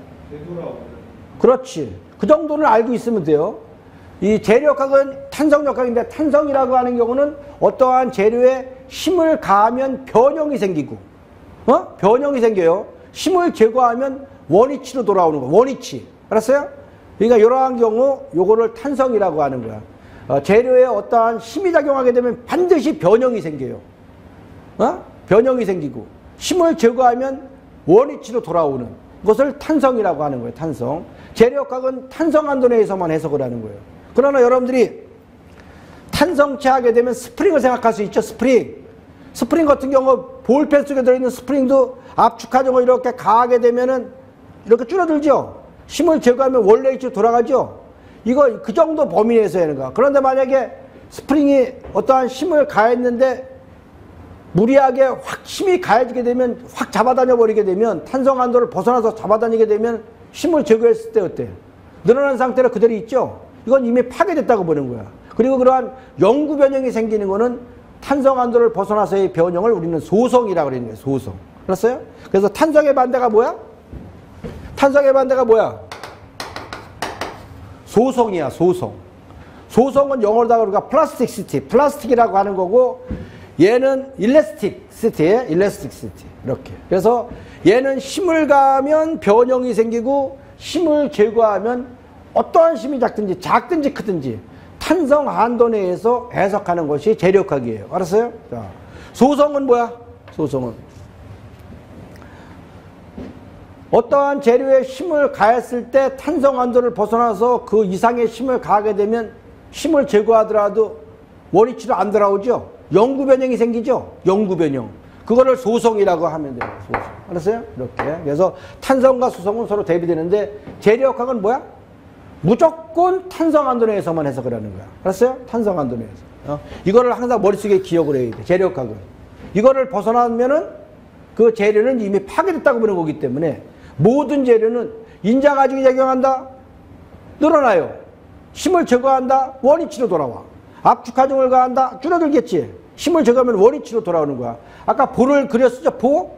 [SPEAKER 1] 그렇지. 그 정도는 알고 있으면 돼요. 이 재료역학은 탄성역학인데 탄성이라고 하는 경우는 어떠한 재료에 힘을 가하면 변형이 생기고 변형이 생겨요. 힘을 제거하면 원위치로 돌아오는 거. 원위치. 알았어요? 그러니까 이러한 경우 요거를 탄성이라고 하는 거야. 재료에 어떠한 힘이 작용하게 되면 반드시 변형이 생겨요. 변형이 생기고 힘을 제거하면 원위치로 돌아오는 것을 탄성이라고 하는 거예요. 탄성. 재료역학은 탄성한도 내에서만 해석을 하는 거예요. 그러나 여러분들이 탄성체 하게 되면 스프링을 생각할 수 있죠. 스프링 같은 경우 볼펜 속에 들어있는 스프링도 압축하자고 이렇게 가하게 되면은 이렇게 줄어들죠. 힘을 제거하면 원래 위치로 돌아가죠. 이거 그 정도 범위 내에서 하는 거야. 그런데 만약에 스프링이 어떠한 힘을 가했는데 무리하게 확 힘이 가해지게 되면 확 잡아다녀 버리게 되면 탄성한도를 벗어나서 잡아다니게 되면 힘을 제거했을 때 어때? 늘어난 상태로 그대로 있죠. 이건 이미 파괴됐다고 보는 거야. 그리고 그러한 영구 변형이 생기는 거는 탄성한도를 벗어나서의 변형을 우리는 소성이라고 그러는 거예요. 소성. 알았어요? 그래서 탄성의 반대가 뭐야? 탄성의 반대가 뭐야? 소성이야. 소성. 소성은 영어로다가 우리가 플라스틱이라고 하는 거고 얘는 일레스틱시티 이렇게. 그래서 얘는 힘을 가하면 변형이 생기고 힘을 제거하면 어떠한 힘이 작든지 크든지 탄성 한도 내에서 해석하는 것이 재력학이에요. 알았어요? 자, 소성은 뭐야? 소성은 어떠한 재료에 힘을 가했을 때 탄성 한도를 벗어나서 그 이상의 힘을 가하게 되면 힘을 제거하더라도 원위치로 안 돌아오죠? 영구 변형이 생기죠? 영구 변형. 그거를 소성이라고 하면 돼요. 소성. 알았어요? 이렇게. 그래서 탄성과 소성은 서로 대비되는데 재력학은 뭐야? 무조건 탄성 한도 내에서만 해석을 하는 거야. 알았어요? 탄성 한도 내에서. 이거를 항상 머릿속에 기억을 해야 돼. 재력학은. 이거를 벗어나면은 그 재료는 이미 파괴됐다고 보는 거기 때문에 모든 재료는 인자 가중이 작용한다? 늘어나요. 힘을 제거한다? 원위치로 돌아와. 압축 가중을 가한다? 줄어들겠지. 힘을 제거하면 원위치로 돌아오는 거야. 아까 보를 그렸었죠? 보?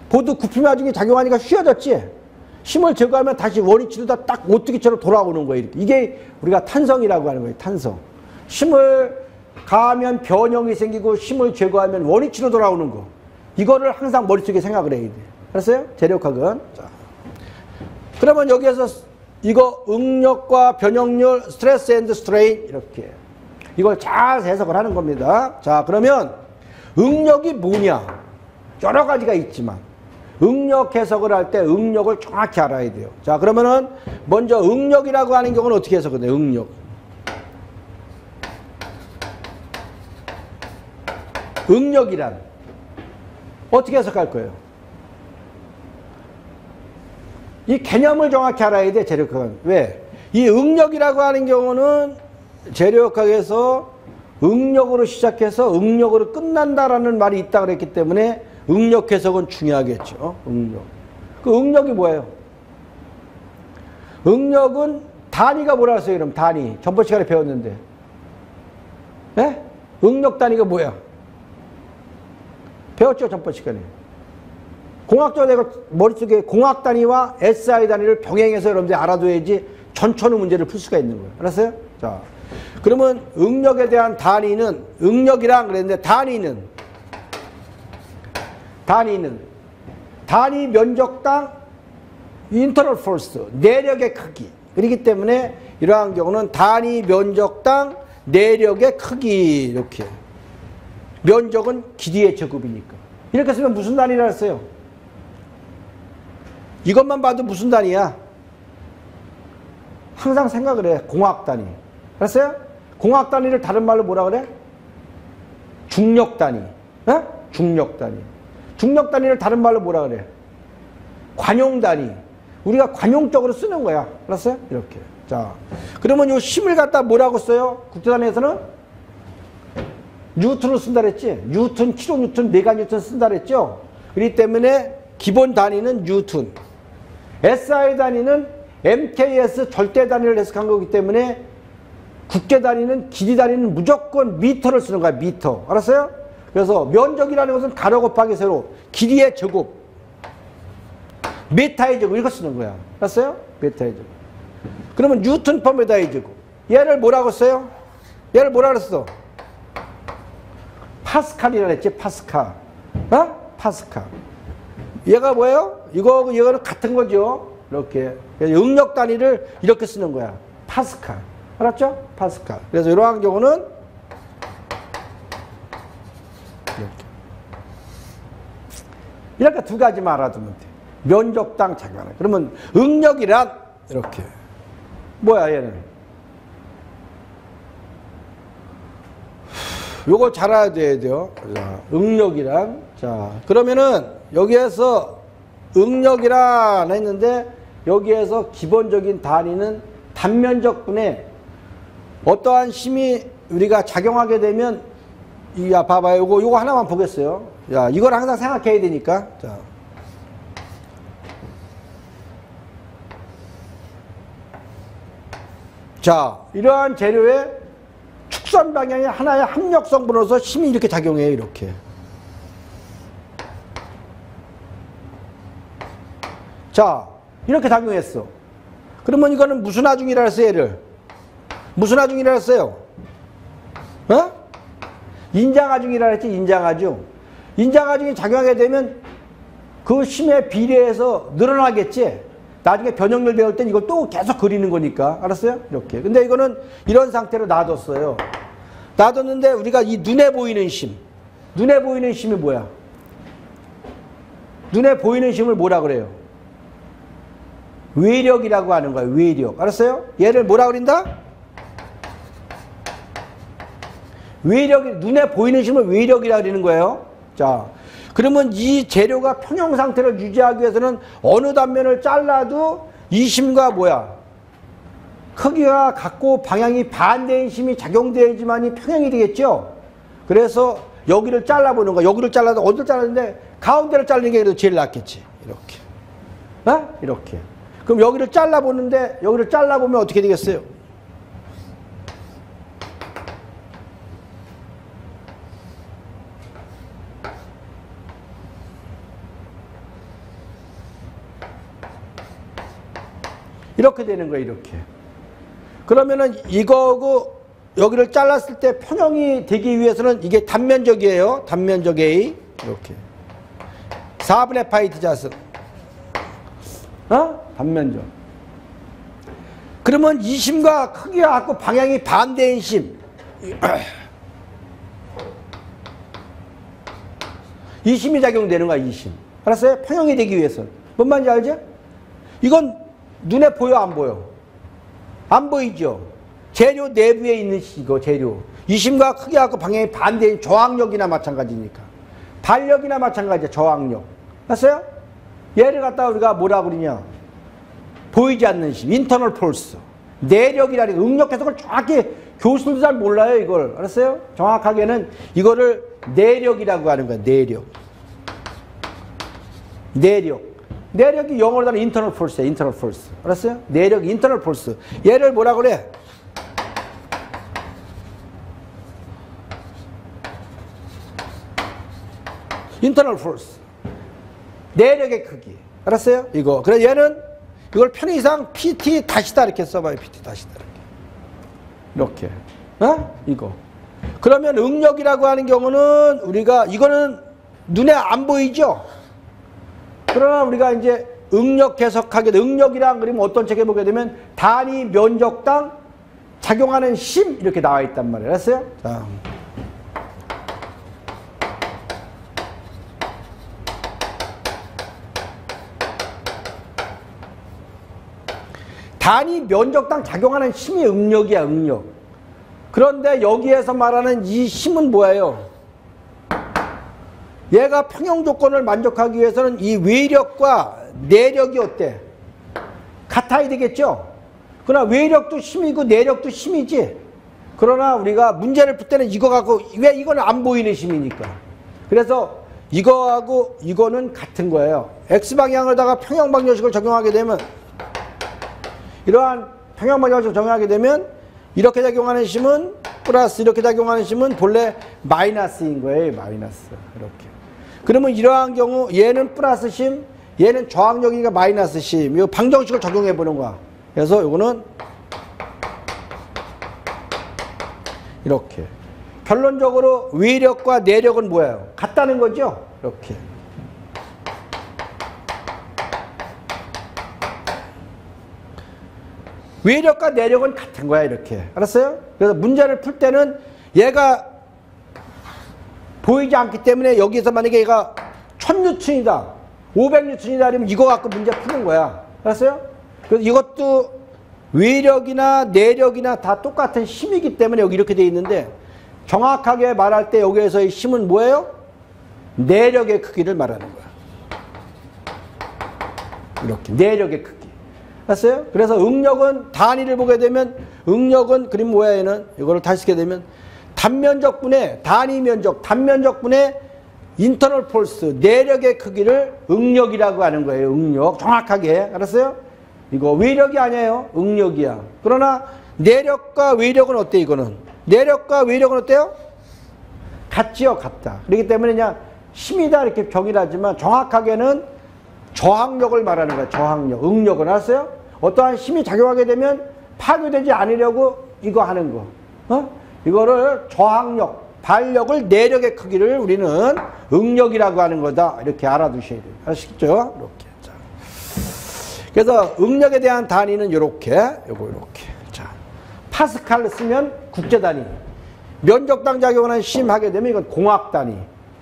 [SPEAKER 1] 보도 구피 가중이 작용하니까 휘어졌지. 힘을 제거하면 다시 원위치로 딱 오뚜기처럼 돌아오는 거예요. 이렇게. 이게 우리가 탄성이라고 하는 거예요. 탄성. 힘을 가하면 변형이 생기고 힘을 제거하면 원위치로 돌아오는 거. 이거를 항상 머릿속에 생각을 해야 돼. 알았어요? 재력학은. 자. 그러면 여기에서 이거 응력과 변형률, 스트레스 앤드 스트레인 이렇게 이걸 잘 해석을 하는 겁니다. 자, 그러면 응력이 뭐냐? 여러 가지가 있지만 응력 해석을 할 때 응력을 정확히 알아야 돼요. 자, 그러면은 먼저 응력이라고 하는 경우는 어떻게 해석을 해요? 응력. 응력이란 어떻게 해석할 거예요? 이 개념을 정확히 알아야 돼, 재력학은. 왜? 이 응력이라고 하는 경우는 재력학에서 응력으로 시작해서 응력으로 끝난다라는 말이 있다 그랬기 때문에 응력 해석은 중요하겠죠. 응력. 그 응력이 뭐예요? 응력은 단위가 뭐라 했어요, 그럼? 단위. 전번 시간에 배웠는데. 네? 응력 단위가 뭐야? 배웠죠, 전번 시간에. 공학적으로 내가 머릿속에 공학 단위와 SI 단위를 병행해서 여러분들이 알아둬야지 전천후 문제를 풀 수가 있는 거예요. 알았어요? 자, 그러면 응력에 대한 단위는 응력이랑 그랬는데 단위 면적당 인터널 포스 내력의 크기. 그렇기 때문에 이러한 경우는 단위 면적당 내력의 크기 이렇게. 면적은 길이의 제곱이니까. 이렇게 쓰면 무슨 단위라 했어요? 이것만 봐도 무슨 단위야? 항상 생각을 해. 공학 단위. 알았어요? 공학 단위를 다른 말로 뭐라 그래? 중력 단위. 어? 중력 단위. 중력 단위를 다른 말로 뭐라 그래? 관용 단위. 우리가 관용적으로 쓰는 거야. 알았어요? 이렇게. 자, 그러면 이 힘을 갖다 뭐라고 써요? 국제단위에서는 뉴턴을 쓴다 그랬지? 뉴턴, 킬로뉴턴, 메가뉴턴 쓴다 그랬죠? 그렇기 때문에 기본 단위는 뉴턴. SI 단위는 MKS 절대 단위를 해석한 거기 때문에 국제 단위는 길이 단위는 무조건 미터를 쓰는 거야. 미터. 알았어요? 그래서 면적이라는 것은 가로 곱하기 세로 길이의 제곱 메타의 제곱 이거 쓰는 거야. 알았어요? 메타의 제곱. 그러면 뉴턴 퍼 메타의 제곱. 얘를 뭐라고 써요? 얘를 뭐라 그랬어? 파스칼이라 했지. 파스칼. 어? 파스칼. 얘가 뭐예요? 이거는 같은 거죠. 이렇게. 응력 단위를 이렇게 쓰는 거야. 파스칼. 알았죠? 파스칼. 그래서 이러한 경우는 이렇게 두 가지만 알아두면 돼. 면적당 작용하는. 그러면 응력이란 이렇게. 뭐야 얘는? 요거 잘 알아야 돼요. 자, 응력이란. 자, 그러면은 여기에서 응력이란 했는데 여기에서 기본적인 단위는 단면적분에 어떠한 힘이 우리가 작용하게 되면 야 봐봐요. 요거 하나만 보겠어요. 야, 이걸 항상 생각해야 되니까. 자. 자, 이러한 재료의 축선 방향이 하나의 합력 성분으로서 힘이 이렇게 작용해요. 이렇게. 자, 이렇게 작용했어. 그러면 이거는 무슨 하중이라 했어요, 얘를? 무슨 하중이라 했어요? 어? 인장하중이라 했지, 인장하중. 인장하중이 작용하게 되면 그 힘에 비례해서 늘어나겠지. 나중에 변형률 배울 땐 이걸 또 계속 그리는 거니까. 알았어요? 이렇게. 근데 이거는 이런 상태로 놔뒀어요. 놔뒀는데 우리가 이 눈에 보이는 힘. 눈에 보이는 힘이 뭐야? 눈에 보이는 힘을 뭐라 그래요? 외력이라고 하는 거예요. 외력. 알았어요? 얘를 뭐라 그린다? 외력이, 눈에 보이는 힘을 외력이라고 그러는 거예요. 자, 그러면 이 재료가 평형 상태를 유지하기 위해서는 어느 단면을 잘라도 이 힘과 뭐야? 크기가 같고 방향이 반대인 힘이 작용돼야지만이 평형이 되겠죠? 그래서 여기를 잘라보는 거야. 여기를 잘라도 어디를 잘랐는데 가운데를 자르는 게 그래도 제일 낫겠지. 이렇게. 어? 이렇게. 그럼 여기를 잘라보는데 여기를 잘라보면 어떻게 되겠어요? 이렇게 되는 거예요. 이렇게. 그러면은 이거하고 여기를 잘랐을 때 평형이 되기 위해서는 이게 단면적이에요. 단면적 A. 이렇게. 4분의 파이 T자승. 어? 단면적. 그러면 이 심과 크기가 같고 방향이 반대인 심. 이 심이 작용되는 거야. 이 심. 알았어요? 평형이 되기 위해서는. 뭔 말인지 알지? 이건 눈에 보여 안 보여? 안 보이죠? 재료 내부에 있는 이거 재료. 이 심과 크게 갖고 방향이 반대인 저항력이나 마찬가지니까. 반력이나 마찬가지야. 저항력. 알았어요? 얘를 갖다가 우리가 뭐라 그러냐? 보이지 않는 힘. 인터널 폴스. 내력이라는 응력 해석을 정확히 교수들도 잘 몰라요. 이걸. 알았어요? 정확하게는 이거를 내력이라고 하는 거야. 내력. 내력. 내력이 영어로 하면 인터널 폴스야. 인터널 폴스. 알았어요? 내력 인터널 폴스. 얘를 뭐라 그래? 인터널 폴스. 내력의 크기. 알았어요? 이거. 그래서 얘는 이걸 편의상 PT 다시다 이렇게 써봐요. PT 다시다 이렇게. 어? 이거. 그러면 응력이라고 하는 경우는 우리가 이거는 눈에 안 보이죠? 그러나 우리가 이제 응력 해석하게 돼. 응력이랑 그리면 어떤 책에 보게 되면 단위 면적당 작용하는 힘 이렇게 나와 있단 말이에요. 알았어요? 자. 단위 면적당 작용하는 힘이 응력이야. 응력. 그런데 여기에서 말하는 이 힘은 뭐예요? 얘가 평형 조건을 만족하기 위해서는 이 외력과 내력이 어때? 같아야 되겠죠? 그러나 외력도 힘이고 내력도 힘이지. 그러나 우리가 문제를 풀 때는 이거 갖고 왜 이거는 안 보이는 힘이니까. 그래서 이거하고 이거는 같은 거예요. X방향에다가 평형방정식을 적용하게 되면 이러한 평형방정식을 적용하게 되면 이렇게 작용하는 힘은 플러스 이렇게 작용하는 힘은 본래 마이너스인 거예요. 마이너스. 이렇게. 그러면 이러한 경우 얘는 플러스 심, 얘는 저항력이니까 마이너스 심. 이 방정식을 적용해 보는 거야. 그래서 이거는 이렇게. 결론적으로 외력과 내력은 뭐예요? 같다는 거죠? 이렇게. 외력과 내력은 같은 거야. 이렇게. 알았어요? 그래서 문제를 풀 때는 얘가 보이지 않기 때문에 여기서 만약에 얘가 1000뉴턴이다 500뉴턴이다 그러면 이거 갖고 문제 푸는 거야. 알았어요? 그래서 이것도 외력이나 내력이나 다 똑같은 힘이기 때문에 여기 이렇게 돼 있는데 정확하게 말할 때 여기에서의 힘은 뭐예요? 내력의 크기를 말하는 거야. 이렇게 내력의 크기. 알았어요? 그래서 응력은 단위를 보게 되면 응력은 그림 뭐야 얘는 이거를 다시 쓰게 되면 단면적분의 단위 면적, 단면적분의 인터널 폴스, 내력의 크기를 응력이라고 하는 거예요. 응력. 정확하게. 알았어요? 이거 외력이 아니에요. 응력이야. 그러나 내력과 외력은 어때 이거는? 내력과 외력은 어때요? 같지요. 같다. 그렇기 때문에 그냥 힘이다 이렇게 정의하지만 정확하게는 저항력을 말하는 거야. 저항력. 응력은 알았어요? 어떠한 힘이 작용하게 되면 파괴되지 않으려고 이거 하는 거. 어? 이거를 저항력, 발력을 내력의 크기를 우리는 응력이라고 하는 거다. 이렇게 알아두셔야 돼요. 아시겠죠? 이렇게. 자. 그래서 응력에 대한 단위는 이렇게, 요렇게. 자. 파스칼을 쓰면 국제 단위. 면적당 작용하는 심하게 되면 이건 공학 단위.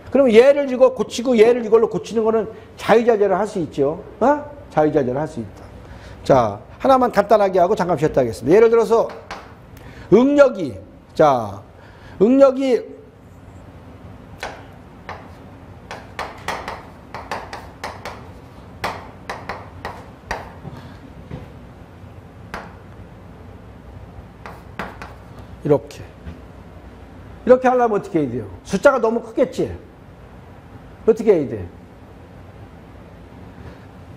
[SPEAKER 1] 그러면 얘를 이거 고치고 얘를 이걸로 고치는 거는 자유자재를 할 수 있죠. 어? 자유자재를 할 수 있다. 자, 하나만 간단하게 하고 잠깐 쉬었다 하겠습니다. 예를 들어서 응력이, 자, 응력이 이렇게 하려면 어떻게 해야 돼요? 숫자가 너무 크겠지? 어떻게 해야 돼?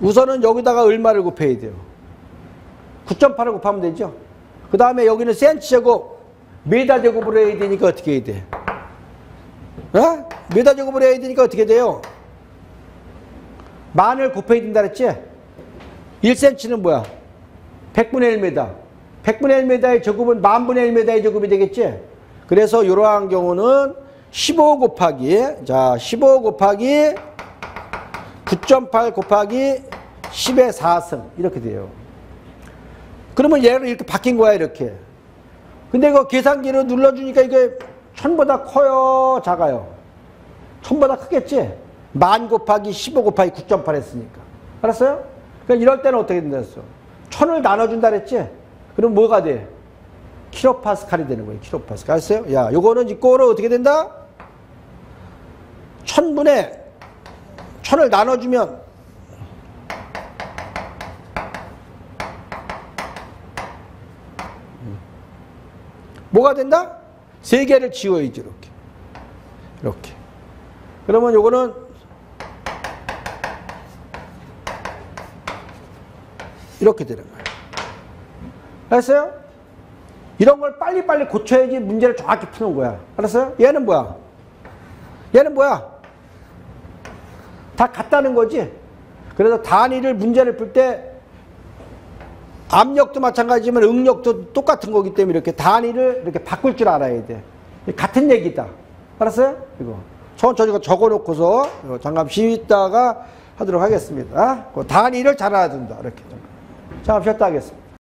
[SPEAKER 1] 우선은 여기다가 얼마를 곱해야 돼요? 9.8을 곱하면 되죠? 그 다음에 여기는 센치제곱, 메다 제곱으로 해야 되니까 어떻게 해야 돼? 어? 메다 제곱으로 해야 되니까 어떻게 돼요? 만을 곱해야 된다 그랬지? 1cm는 뭐야? 100분의 1m. 100분의 1m의 제곱은 만분의 1m의 제곱이 되겠지? 그래서 이러한 경우는 15 곱하기, 자, 15 곱하기 9.8 곱하기 10의 4승. 이렇게 돼요. 그러면 얘를 이렇게 바뀐 거야, 이렇게. 근데 이거 계산기로 눌러주니까 이게 1000보다 커요, 작아요? 1000보다 크겠지? 만 곱하기 15 곱하기 9.8 했으니까. 알았어요? 그러니까 이럴 때는 어떻게 된다 했어? 1000을 나눠준다 그랬지? 그럼 뭐가 돼? 킬로파스칼이 되는 거예요, 킬로파스칼. 알았어요? 야, 요거는 이거로 어떻게 된다? 1000분의 1000을 나눠주면 뭐가 된다? 3개를 지워야지, 이렇게. 이렇게. 그러면 요거는 이렇게 되는 거예요. 알았어요? 이런 걸 빨리빨리 고쳐야지 문제를 정확히 푸는 거야. 알았어요? 얘는 뭐야? 얘는 뭐야? 다 같다는 거지? 그래서 단위를 문제를 풀 때 압력도 마찬가지지만 응력도 똑같은 거기 때문에 이렇게 단위를 이렇게 바꿀 줄 알아야 돼. 같은 얘기다. 알았어요? 이거. 천천히 적어놓고서 잠깐 쉬다가 하도록 하겠습니다. 그 단위를 잘 알아둔다. 이렇게. 잠깐 쉬었다 하겠습니다.